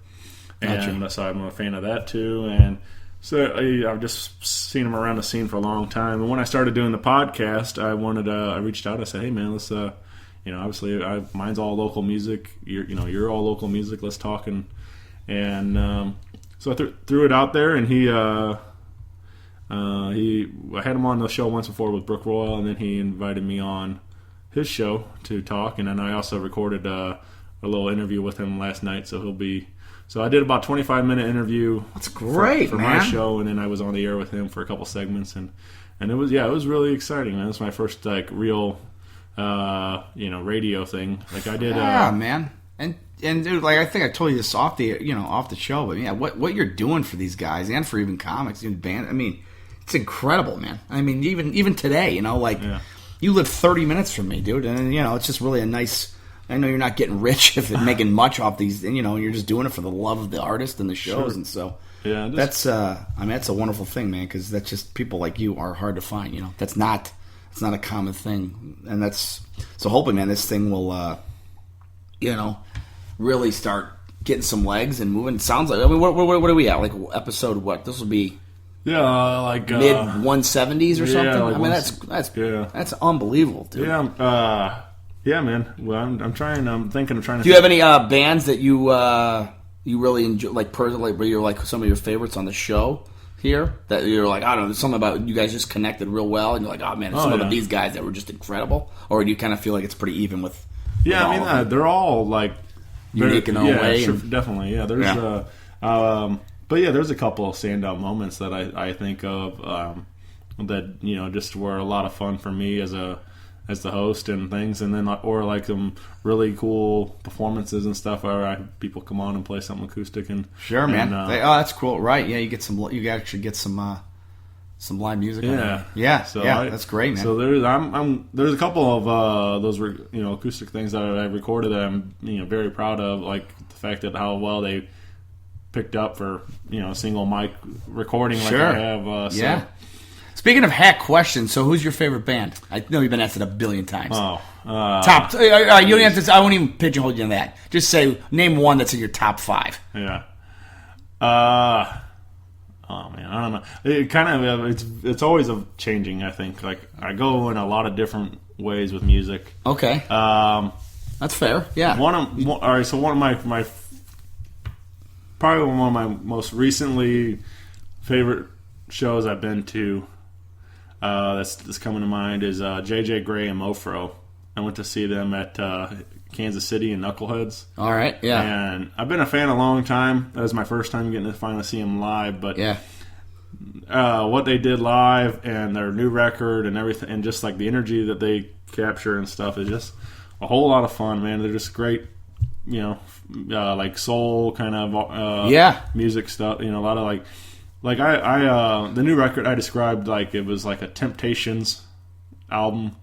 and so I'm a fan of that too. And so I've just seen him around the scene for a long time. And when I started doing the podcast, I reached out. I said, "Hey man, let's obviously mine's all local music. You're all local music. Let's talk." And so I threw it out there, and I had him on the show once before with Brook Royal, and then he invited me on his show to talk. And then I also recorded a little interview with him last night, so I did about 25-minute interview. That's great, for man. my show, and then I was on the air with him for a couple segments, and it was really exciting, man. It's my first real radio thing. I did. Man. And dude, I think I told you this off the show, but yeah, what you're doing for these guys and for even comics and band, I mean, it's incredible, man. I mean, even today, you live 30 minutes from me, dude, and it's just really a nice. I know you're not getting rich if you're making much off these, you're just doing it for the love of the artist and the shows, sure. And so that's that's a wonderful thing, man, because that's just people like you are hard to find. It's not a common thing, and that's so hoping, man, this thing will, really start getting some legs and moving. It sounds like, I mean, what are we at? Episode what? This will be mid 170s or something. I mean, that's unbelievable, dude. Yeah, man. Well, I'm trying. I'm thinking of trying to. Do you have any bands that you really enjoy, personally, where you're some of your favorites on the show here? That you're I don't know, there's something about you guys just connected real well, and you're oh man, there's something about these guys that were just incredible, or do you kind of feel like it's pretty even with? Yeah, I mean, they're all unique in their own way. Sure, definitely. Yeah, there's but yeah, there's a couple of standout moments that I think of that just were a lot of fun for me as the host and things, and then or some really cool performances and stuff where people come on and play something acoustic and sure, man. That's cool, right? Yeah, you actually get some live music. Yeah. So that's great, man. So there's a couple of those acoustic things that I recorded that I'm very proud of, like the fact that how well they picked up for single mic recording like I have. Yeah. Speaking of hack questions, so who's your favorite band? I know you've been asked it a billion times. Top. You don't have to. I won't even pigeonhole you on that. Just say name one that's in your top 5. Yeah. Oh man, I don't know. It kind of it's always changing. I think I go in a lot of different ways with music. Okay. That's fair. Yeah. All right. So one of my probably one of my most recently favorite shows I've been to. That's coming to mind is J.J. Gray and Mofro. I went to see them at Kansas City and Knuckleheads. All right, yeah. And I've been a fan a long time. That was my first time getting to finally see them live. But what they did live and their new record and everything, and just the energy that they capture and stuff is just a whole lot of fun, man. They're just great, soul kind of music stuff. A lot of the new record I described it was like a Temptations album,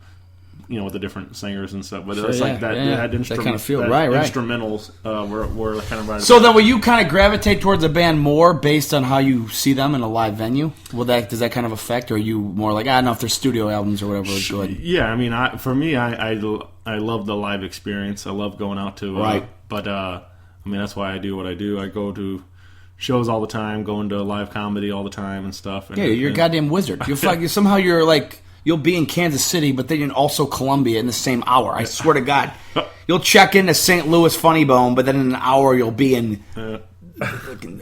with the different singers and stuff. But it's that kind of feel right. Instrumentals were kind of right. So then, will you kind of gravitate towards a band more based on how you see them in a live venue? Does that kind of affect, or are you more I don't know if they're studio albums or whatever is good? Yeah, I mean, for me, I love the live experience. I love going out to right. But I mean, that's why I do what I do. I go to shows all the time, going to live comedy all the time and stuff. And, you're a goddamn wizard. Somehow you're you'll be in Kansas City, but then you're also Columbia in the same hour. I swear to God. You'll check into St. Louis Funny Bone, but then in an hour you'll be in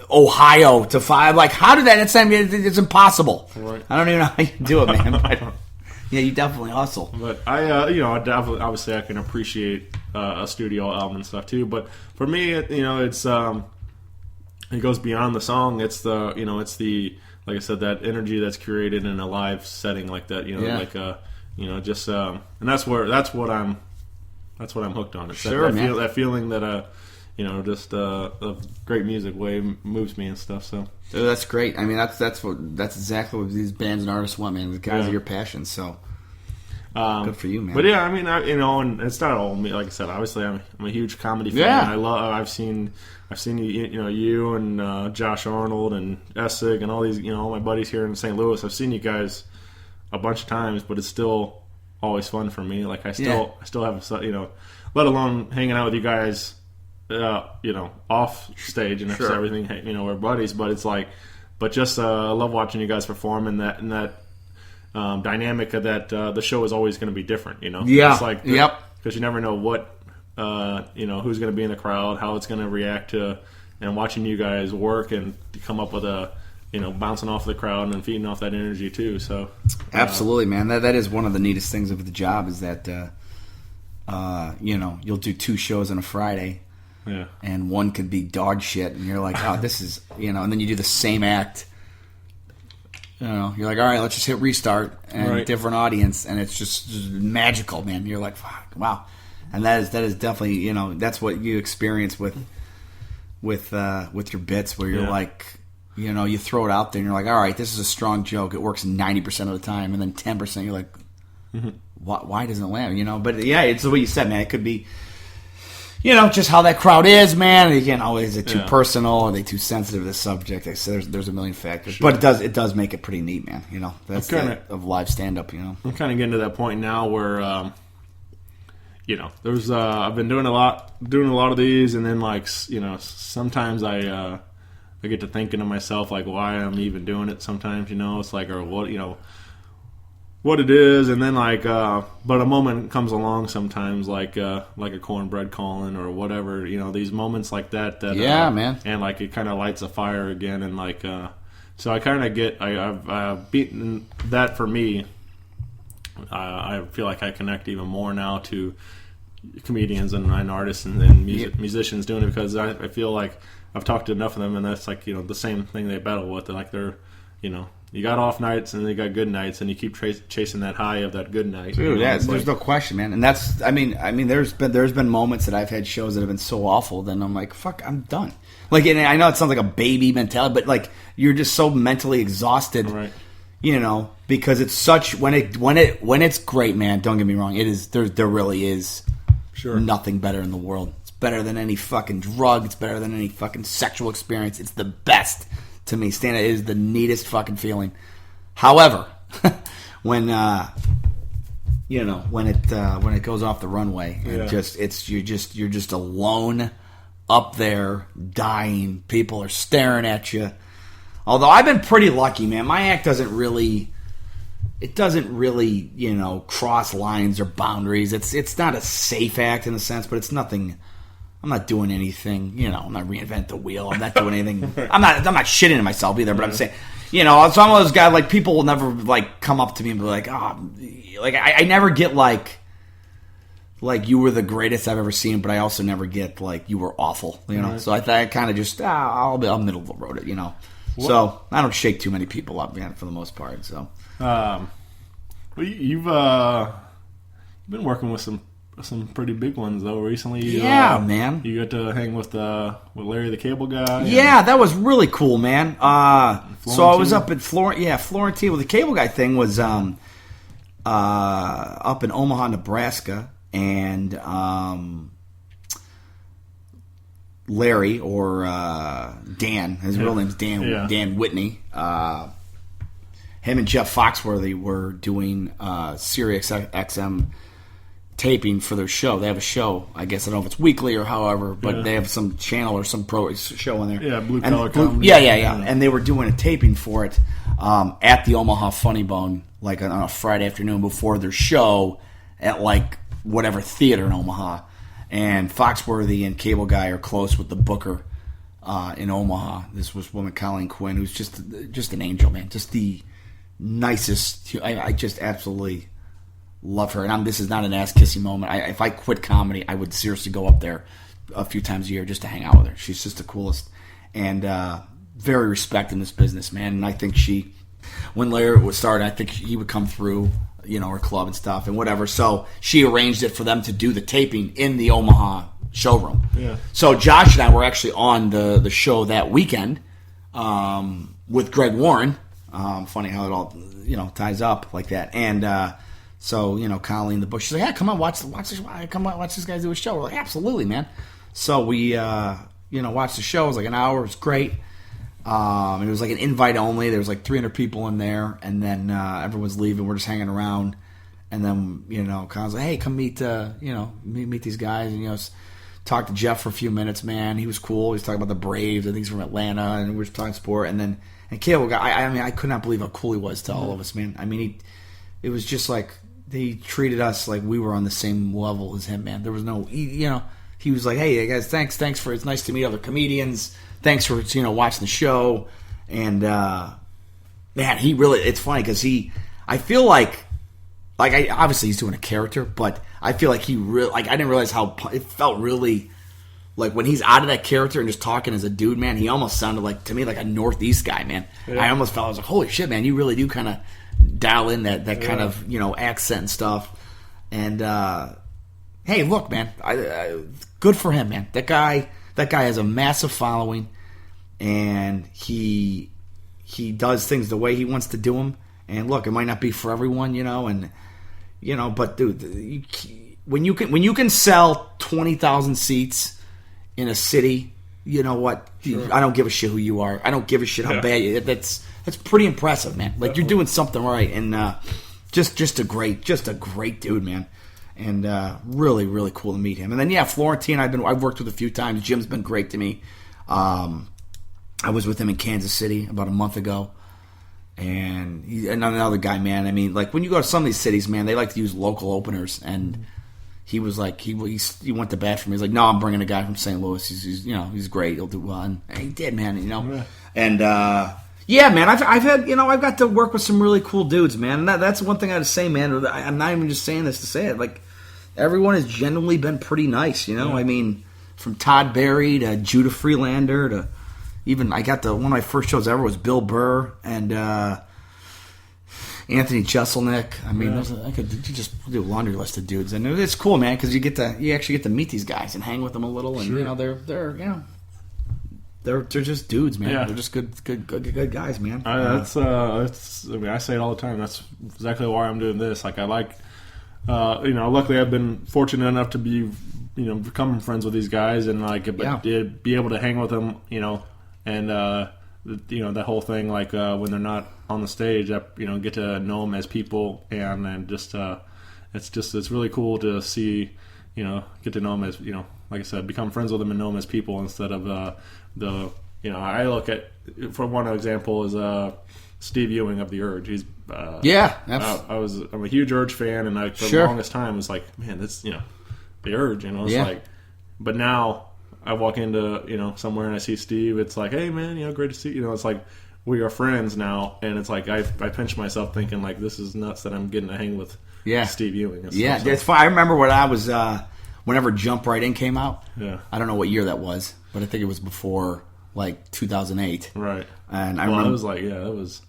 Ohio to 5. How did that? It's impossible. Right. I don't even know how you do it, man. But, yeah, you definitely hustle. But I definitely, obviously, I can appreciate a studio album and stuff too. But for me, it's it goes beyond the song. It's the like I said, that energy that's created in a live setting like that. And that's what I'm hooked on. It's sure, that feeling that the great music way moves me and stuff. So that's great. I mean, that's exactly what these bands and artists want, man. The guys are your passion. So Good for you, man. But yeah, I mean, and it's not all me. Like I said, obviously, I'm a huge comedy fan. Yeah. I've seen you and Josh Arnold and Essig and all these, all my buddies here in St. Louis. I've seen you guys a bunch of times, but it's still always fun for me. Like I still have, let alone hanging out with you guys, off stage and Sure. everything. We're buddies, but it's like, I love watching you guys perform and that dynamic of that. The show is always going to be different. Yeah. It's like, because you never know what. Who's going to be in the crowd, how it's going to react to, and watching you guys work and come up with bouncing off the crowd and feeding off that energy too. So absolutely, man. That is one of the neatest things of the job is that you'll do 2 shows on a Friday, and one could be dog shit, and you're like, oh, this is and then you do the same act. You're like, all right, let's just hit restart and different audience, and it's just magical, man. You're like, fuck, wow. And that is definitely, that's what you experience with your bits, where you're like, you throw it out there and you're like, all right, this is a strong joke. It works 90% of the time, and then 10% you're like, why doesn't it land? But yeah, it's the way you said, man. It could be, just how that crowd is, man. Again, is it too personal? Are they too sensitive to the subject? There's a million factors, but it does make it pretty neat, man. That's of live stand up. I'm kind of getting to that point now where. There's I've been doing a lot of these, and then sometimes I get to thinking to myself like why I'm even doing it. Sometimes it's like, or what it is, and then but a moment comes along sometimes like a cornbread calling or whatever. These moments like that man, and it kind of lights a fire again, and so I kind of I've beaten that for me. I feel like I connect even more now to comedians and artists and musicians doing it, because I feel like I've talked to enough of them, and that's the same thing they battle with. They're you got off nights and you got good nights, and you keep chasing that high of that good night. Dude, there's no question, man. And that's I mean there's been moments that I've had shows that have been so awful, then I'm like, fuck, I'm done. And I know it sounds like a baby mentality, but you're just so mentally exhausted. Right. Because it's such when it's great, man. Don't get me wrong. It is there really is nothing better in the world. It's better than any fucking drug. It's better than any fucking sexual experience. It's the best to me. Stand-up is the neatest fucking feeling. However, when it goes off the runway, you're just alone up there dying. People are staring at you. Although I've been pretty lucky, man. My act doesn't really cross lines or boundaries. It's not a safe act in a sense, but it's nothing. I'm not doing anything. I'm not reinventing the wheel. I'm not doing anything. I'm not shitting in myself either. But I'm saying, so I'm one of those guys. People will never come up to me and be like, I never get like you were the greatest I've ever seen, but I also never get you were awful. Right. So I kind of just I'll middle of the road it. So I don't shake too many people up, man, for the most part. So, you've been working with some pretty big ones though recently. Yeah, man. You got to hang with Larry the Cable Guy. Yeah, that was really cool, man. So I was up at Florentine. Well, the Cable Guy thing was up in Omaha, Nebraska, and Larry, or Dan, his real name's Dan, Dan Whitney. Him and Jeff Foxworthy were doing Sirius XM taping for their show. They have a show, I guess, I don't know if it's weekly or however, but they have some channel or some pro show in there. Yeah, Blue Collar Comedy. Yeah. And they were doing a taping for it at the Omaha Funny Bone, on a Friday afternoon before their show at whatever theater in Omaha. And Foxworthy and Cable Guy are close with the booker in Omaha. This was woman Colleen Quinn, who's just an angel, man. Just the nicest. I just absolutely love her. And this is not an ass-kissing moment. If I quit comedy, I would seriously go up there a few times a year just to hang out with her. She's just the coolest. And very respected in this business, man. And I think when Larry was started, I think he would come through, her club and stuff and whatever. So she arranged it for them to do the taping in the Omaha showroom. Yeah. So Josh and I were actually on the show that weekend with Greg Warren. Funny how it all ties up like that. And So, Colleen the Bush, she's like, yeah, come on, watch this guy do a show. We're like, absolutely, man. So we, watched the show. It was like an hour. It was great. It was like an invite only. There was like 300 people in there, and then everyone's leaving. We're just hanging around, and then Colin's like, hey, come meet these guys, and talk to Jeff for a few minutes. Man, he was cool. He was talking about the Braves. I think he's from Atlanta, and we were just talking sport. And Caleb, I could not believe how cool he was to all of us, man. I mean, it was just like he treated us like we were on the same level as him, man. There was no, he was like, hey guys, thanks for, it's nice to meet other comedians. Thanks for watching the show. And man, he really, it's funny because I feel like obviously he's doing a character, but I feel like he really, I didn't realize how it felt really like when he's out of that character and just talking as a dude, man. He almost sounded like, to me, like a Northeast guy, man. Yeah. I almost felt, I was like, holy shit, man, you really do kind of dial in that kind of accent and stuff. And hey, look, man, good for him, man. That guy has a massive following, and he does things the way he wants to do them. And look, it might not be for everyone, but dude, when you can sell 20,000 seats in a city, you know what? Sure. I don't give a shit who you are. I don't give a shit how bad you. That's pretty impressive, man. Like, you're doing something right, and just a great dude, man. And really, really cool to meet him. And then Florentine, I've worked with a few times. Jim's been great to me. I was with him in Kansas City about a month ago. And another guy, man. I mean, like, when you go to some of these cities, man, they like to use local openers. And he was like, he went to bat for me. He's like, no, I'm bringing a guy from St. Louis. He's great. He'll do well. And he did, man. Yeah. And man, I've had I've got to work with some really cool dudes, man. And that's one thing I had to say, man. I'm not even just saying this to say it. Like, everyone has genuinely been pretty nice, Yeah. I mean, from Todd Barry to Judah Freelander to even I got one of my first shows ever was Bill Burr and Anthony Jeselnik. I mean, you just do a laundry list of dudes, and it's cool, man, because you actually get to meet these guys and hang with them a little, and sure. They're just dudes, man. Yeah. They're just good guys, man. I mean, I say it all the time. That's exactly why I'm doing this. Like, I like, luckily I've been fortunate enough to be, becoming friends with these guys, and be able to hang with them, and that whole thing, like when they're not on the stage, get to know them as people, and then it's really cool to see, get to know them as, like I said, become friends with them and know them as people instead of I look at, for one example, is Steve Ewing of The Urge. He's I'm a huge Urge fan, and for the longest time was like, man, that's The Urge, it's like, but now I walk into somewhere and I see Steve, it's like, hey man, great to see you. It's like we are friends now, and it's like I pinch myself thinking like, this is nuts that I'm getting to hang with Steve Ewing. That's fine. I remember when I was whenever Jump Right In came out. Yeah, I don't know what year that was, but I think it was before like 2008. Right. And I remember it was like that was.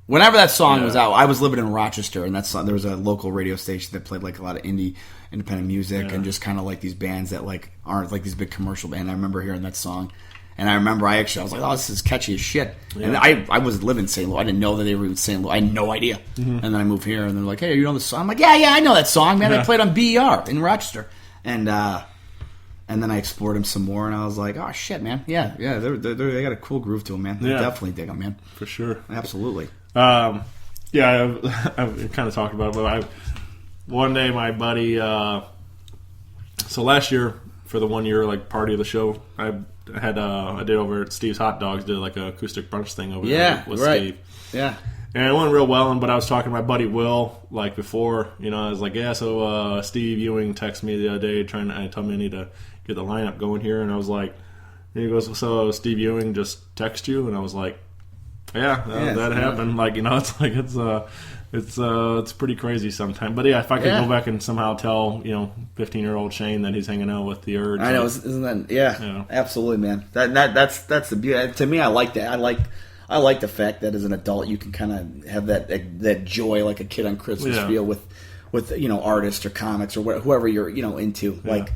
Whenever that song was out, I was living in Rochester, and there was a local radio station that played like a lot of independent music, and just kind of like these bands that like aren't like these big commercial bands. I remember hearing that song, and I remember I was like, oh, this is catchy as shit. Yeah. And I was living in St. Louis. I didn't know that they were in St. Louis. I had no idea. Mm-hmm. And then I moved here, and they're like, hey, you know this song? I'm like, yeah, I know that song, man. I played on BER in Rochester, and then I explored them some more, and I was like, oh shit, man, yeah, they got a cool groove to them, man. I definitely dig them, man, for sure, absolutely. I've kind of talked about it, but one day my buddy, so last year for the 1 year like party of the show, I did over at Steve's Hot Dogs, did like an acoustic brunch thing over there with Steve. Yeah. And it went real well, but I was talking to my buddy Will, like before, I was like, so Steve Ewing texted me the other day trying to tell me I need to get the lineup going here, and I was like, and he goes, so Steve Ewing just text you? And I was like, that happened. Like, it's pretty crazy sometimes. But if I could go back and somehow tell 15-year-old Shane that he's hanging out with The Urge, I know, isn't that absolutely, man. That's the beauty. To me, I like that. I like the fact that as an adult you can kind of have that joy like a kid on Christmas feel with artists or comics or whoever you're into. Yeah. Like,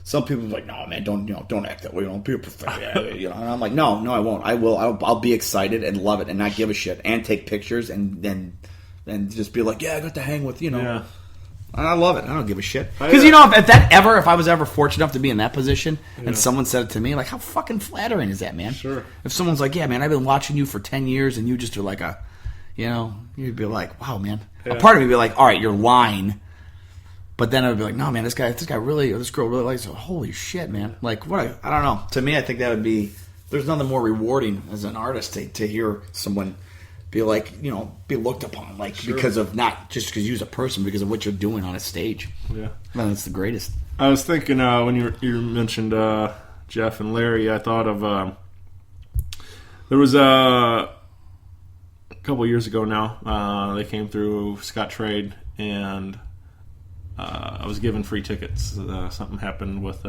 some people are like, no man, don't act that way. Don't be a professional. And I'm like, no, I won't. I will. I'll be excited and love it and not give a shit and take pictures and then and just be like, yeah, I got to hang with, Yeah. I love it. I don't give a shit. Because, if I was ever fortunate enough to be in that position and someone said it to me, like, how fucking flattering is that, man? Sure. If someone's like, yeah, man, I've been watching you for 10 years and you just are like you'd be like, wow, man. Yeah. A part of me would be like, all right, you're lying. But then I would be like, no, man, this guy really, or this girl really likes it. Holy shit, man. Like, what? I don't know. To me, I think that would be, there's nothing more rewarding as an artist to hear someone be like, be looked upon, like, because of not just because you're a person, because of what you're doing on a stage. Yeah. Man, it's the greatest. I was thinking when you mentioned Jeff and Larry, I thought of there was a couple years ago now. They came through Scott Trade, and I was given free tickets. Something happened with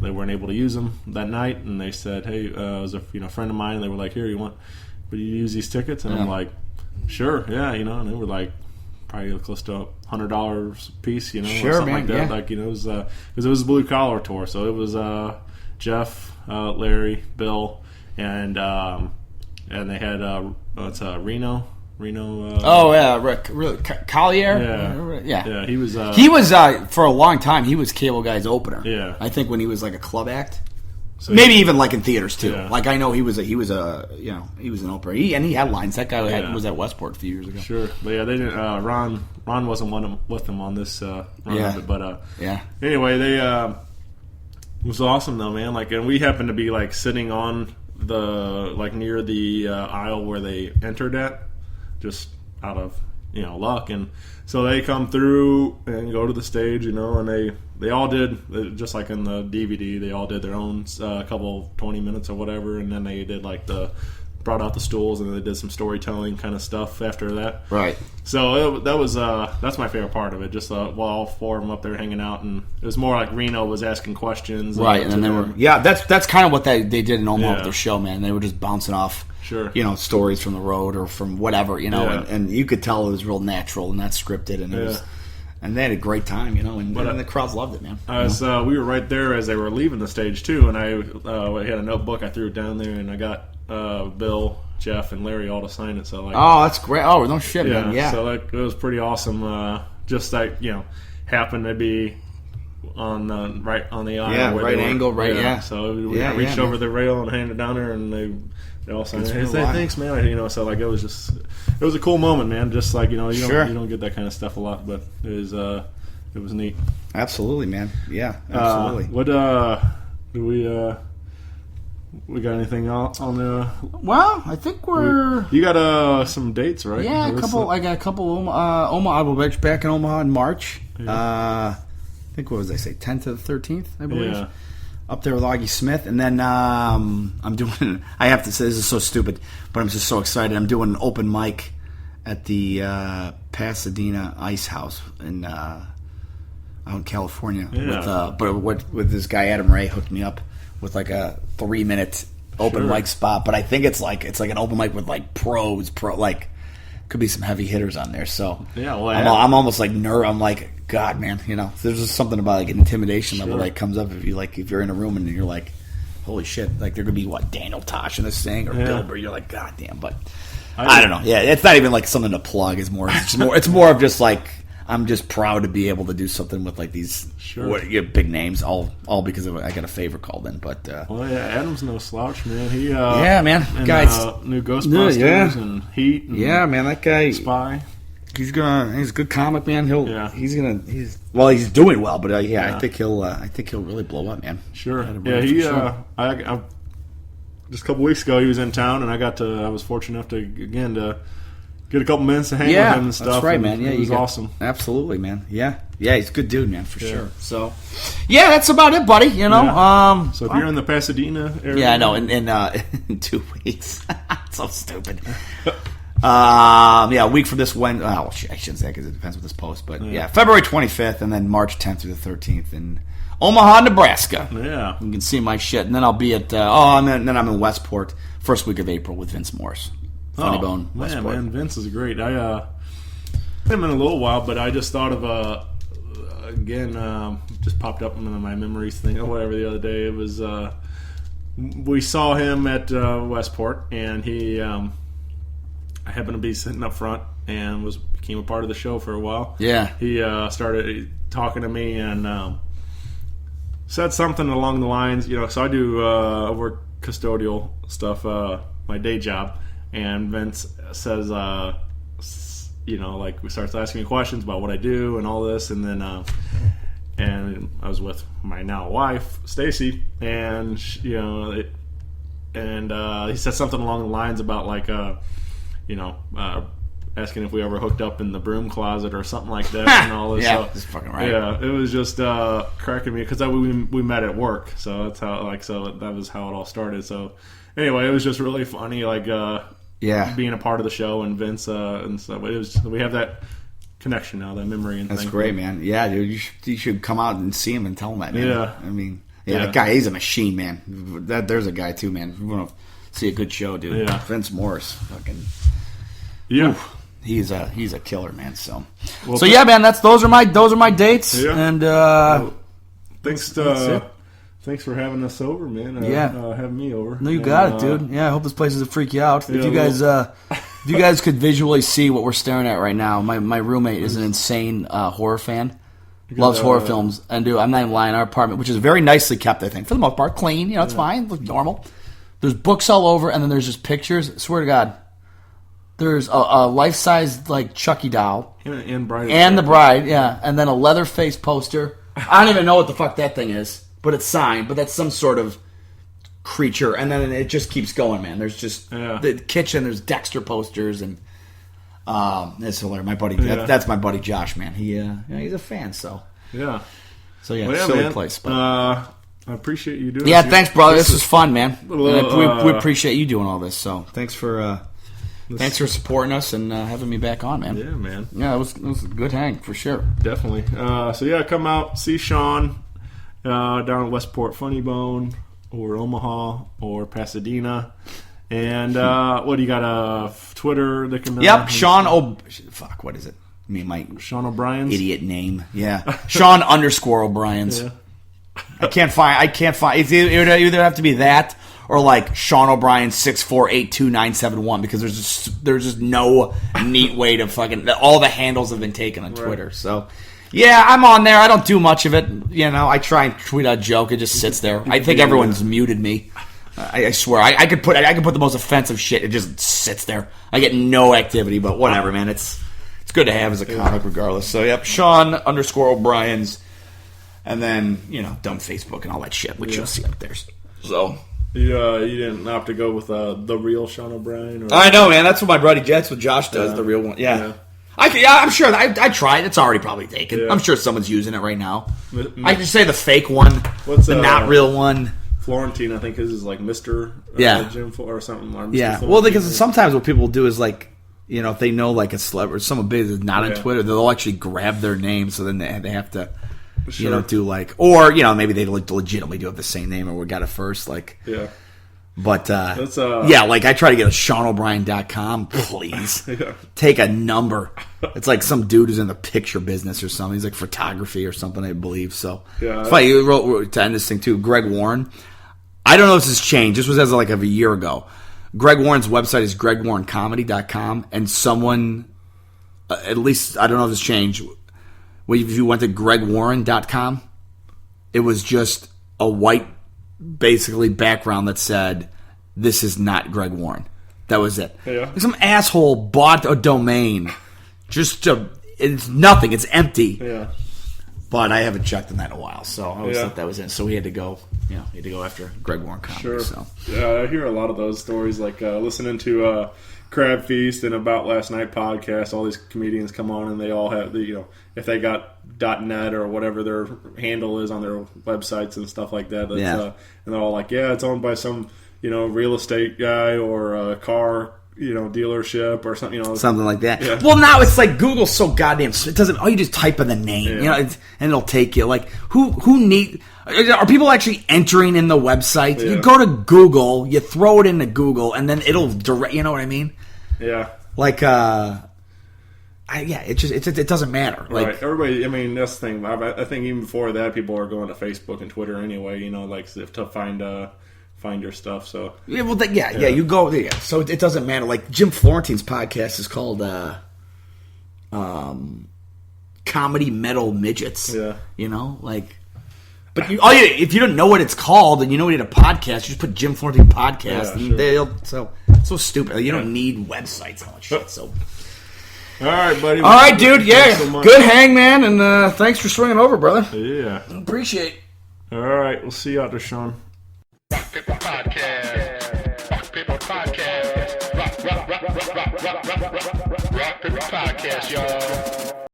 they weren't able to use them that night, and they said, "Hey, it was a friend of mine." And they were like, "Here, but you use these tickets?" And I'm like, "Sure, yeah." And they were like probably close to $100 a piece, or something like that. Yeah. Like, it was because it was a blue collar tour, so it was Jeff, Larry, Bill, and they had Reno. Rick Collier. Yeah. He was. He was for a long time. He was Cable Guy's opener. Yeah. I think when he was like a club act. So Maybe even like in theaters too. Yeah. Like, I know he was an opener. He had lines. That guy was at Westport a few years ago. Sure, but yeah, they didn't. Ron wasn't with them on this run of it, but Anyway, they it was awesome though, man. Like, and we happened to be like sitting on the near the aisle where they entered at, just out of luck, and so they come through and go to the stage, and they all did, just like in the DVD, they all did their own couple 20 minutes or whatever, and then they did brought out the stools, and they did some storytelling kind of stuff after that. Right. So that was that's my favorite part of it. Just while all four of them up there hanging out, and it was more like Reno was asking questions. Right, and then they were that's kind of what they did in Omaha with Yeah. their show, man. They were just bouncing off. Sure. Stories from the road or from whatever, and you could tell it was real natural and not scripted, and it was, and they had a great time, and the crowds loved it, man. We were right there as they were leaving the stage too, and I had a notebook, I threw it down there, and I got Bill, Jeff, and Larry all to sign it. So oh, that's great. Oh, no shit, man. Yeah. So it was pretty awesome. Just happened to be on right on the aisle. Yeah, where right angle, right. Yeah. So we reached over the rail and handed it down there, and they all signed it. Hey, thanks, man. So it was a cool moment, man. Just you don't get that kind of stuff a lot, but it was neat. Absolutely, man. Yeah, absolutely. What do we got anything on the? Well, I think you got some dates, right? Yeah, I got a couple. Omaha. I will be back in Omaha in March. Yeah. I think, what was I say, 10th to the 13th, I believe. Yeah. Up there with Augie Smith, and then I'm doing. I have to say, this is so stupid, but I'm just so excited. I'm doing an open mic at the Pasadena Ice House out in California. Yeah. With this guy Adam Ray hooked me up with like a 3-minute open mic spot. But I think it's like an open mic with like pros, could be some heavy hitters on there. So yeah, well, I'm almost like I'm like, God, man, there's just something about like an intimidation level that comes up if you're in a room and you're like, holy shit, like there could be Daniel Tosh in this thing or Bill Burr. You're like, God damn, but I don't know. Yeah, it's not even like something to plug. It's more of just like, I'm just proud to be able to do something with like these big names, all because I got a favor called in. But Adam's no slouch, man. He man, and, guys, new Ghostbusters and Heat. And man, that guy Spy. He's a good comic, man. He's doing well, but I think he'll really blow up, man. Sure. I just a couple weeks ago he was in town, and I was fortunate enough to get a couple minutes to hang with him and stuff. That's right, man. Yeah, it was awesome. Absolutely, man. Yeah, he's a good dude, man, for sure. So, that's about it, buddy. So if you're in the Pasadena area, yeah, I know. In 2 weeks, so stupid. A week from this I shouldn't say because it depends with this post, but February 25th and then March 10th through the 13th in Omaha, Nebraska. Yeah, you can see my shit, and then I'll be at then I'm in Westport first week of April with Vince Morris. Funny Bone, Westport. Man, Vince is great. I haven't been in a little while, but I just thought of just popped up in my memories thing or whatever the other day. It was we saw him at Westport, and he. I happened to be sitting up front and became a part of the show for a while. Yeah. He started talking to me and said something along the lines, so I do work custodial stuff, my day job, and Vince says, like, starts asking me questions about what I do and all this, and then and I was with my now wife, Stacy, and he said something along the lines about like asking if we ever hooked up in the broom closet or something like that and all this. Yeah, so, that's fucking right. Yeah, it was just cracking me because we met at work, so that's how that was how it all started. So anyway, it was just really funny, like being a part of the show and Vince and stuff. We have that connection now, that memory. And that's great, man. Yeah, dude, you should come out and see him and tell him that, man. Yeah, I mean, that guy, he's a machine, man. There's a guy too, man. We want to see a good show, dude. Yeah. Vince Morris, fucking. Yeah. Oof. He's a killer, man. So yeah, man. Those are my dates. Yeah. And thanks for having us over, man. Having me over. No, you got it, dude. Yeah, I hope this place doesn't freak you out. If you guys could visually see what we're staring at right now, my roommate is an insane horror fan. Loves horror films, and dude, I'm not even lying. Our apartment, which is very nicely kept, I think, for the most part, clean. It's fine, looks normal. There's books all over, and then there's just pictures. I swear to God. There's a life-size, like, Chucky doll. And bride. And the bride, yeah. And then a Leatherface poster. I don't even know what the fuck that thing is, but it's signed. But that's some sort of creature. And then it just keeps going, man. There's just the kitchen. There's Dexter posters. And it's hilarious. My buddy, that's my buddy Josh, man. He's a fan, so. Yeah. So, yeah, silly place. But. I appreciate you doing this. Yeah, thanks, brother. This was fun, man. We appreciate you doing all this. So, thanks for supporting us and having me back on, man. Yeah, man. Yeah, it was a good hang, for sure. Definitely. Come out, see Sean down at Westport Funny Bone or Omaha or Pasadena. And what do you got? Twitter? They can. Yep, Sean. Fuck, what is it? Sean O'Brien's idiot name. Yeah, Sean _O'Brien's. Yeah. I can't find. It would either have to be that. Or like Sean O'Brien 6482971 because there's just no neat way to fucking all the handles have been taken on Twitter. So yeah, I'm on there. I don't do much of it. I try and tweet a joke. It just sits there. I think everyone's muted me. I swear I could put the most offensive shit. It just sits there. I get no activity, but whatever, man. It's good to have as a comic regardless. So yep, Sean _O'Brien's, and then dumb Facebook and all that shit, which you'll see up there. So. You didn't opt to go with the real Sean O'Brien? Or? I know, man. That's what that's what Josh does, the real one. Yeah. I'm sure. I tried. It's already probably taken. Yeah. I'm sure someone's using it right now. I just say the fake one. What's the not real one? Florentine, I think his is like Mr. Jim or something. Or Mr. Yeah. Well, because sometimes what people do is like, if they know like a celeb or someone big that's not on Twitter, they'll actually grab their name, so then they have to... Sure. Do like, or maybe they legitimately do have the same name, or we got it first, like. Yeah. But like I try to get a SeanO'Brien.com, please. Take a number. It's like some dude who's in the picture business or something. He's like photography or something, I believe. So it's funny. You wrote to end this thing too. Greg Warren. I don't know if this has changed. This was as like of a year ago. Greg Warren's website is GregWarrenComedy.com, and someone, at least I don't know if it's changed. If you went to GregWarren.com, it was just a white, basically, background that said, "This is not Greg Warren." That was it. Yeah. Like some asshole bought a domain. It's nothing. It's empty. Yeah. But I haven't checked on that in a while, so I always thought that was it. So we had to go. After Greg Warren Comedy. Sure. So. Yeah, I hear a lot of those stories, like listening to Crab Feast and About Last Night podcast. All these comedians come on, and they all have if they got .net or whatever their handle is on their websites and stuff like that. And they're all like, it's owned by some real estate guy or a car dealership or something. Something like that. Yeah. Well, now it's like Google's so goddamn. It doesn't. All you just type in the name, and it'll take you. Like who need. Are people actually entering in the website? Yeah. You go to Google, you throw it into Google, and then it'll direct. You know what I mean? Yeah. Like, it doesn't matter. Like, right. Everybody. I mean, that's the thing. I think even before that, people are going to Facebook and Twitter anyway. Like to find your stuff. So you go. Yeah. So it doesn't matter. Like Jim Florentine's podcast is called. comedy metal midgets. Yeah. You know, like. But if you don't know what it's called, and you know we need a podcast, you just put Jim Florentine podcast, and sure. they'll so stupid. You don't need websites and all that shit. So, all right, buddy. All right, dude. Yeah, so much. good hangman, and thanks for swinging over, brother. Yeah. Appreciate it. All right, we'll see you out there, Sean. Rock Paper Podcast. Rock Paper Podcast. Rock Paper Podcast, y'all.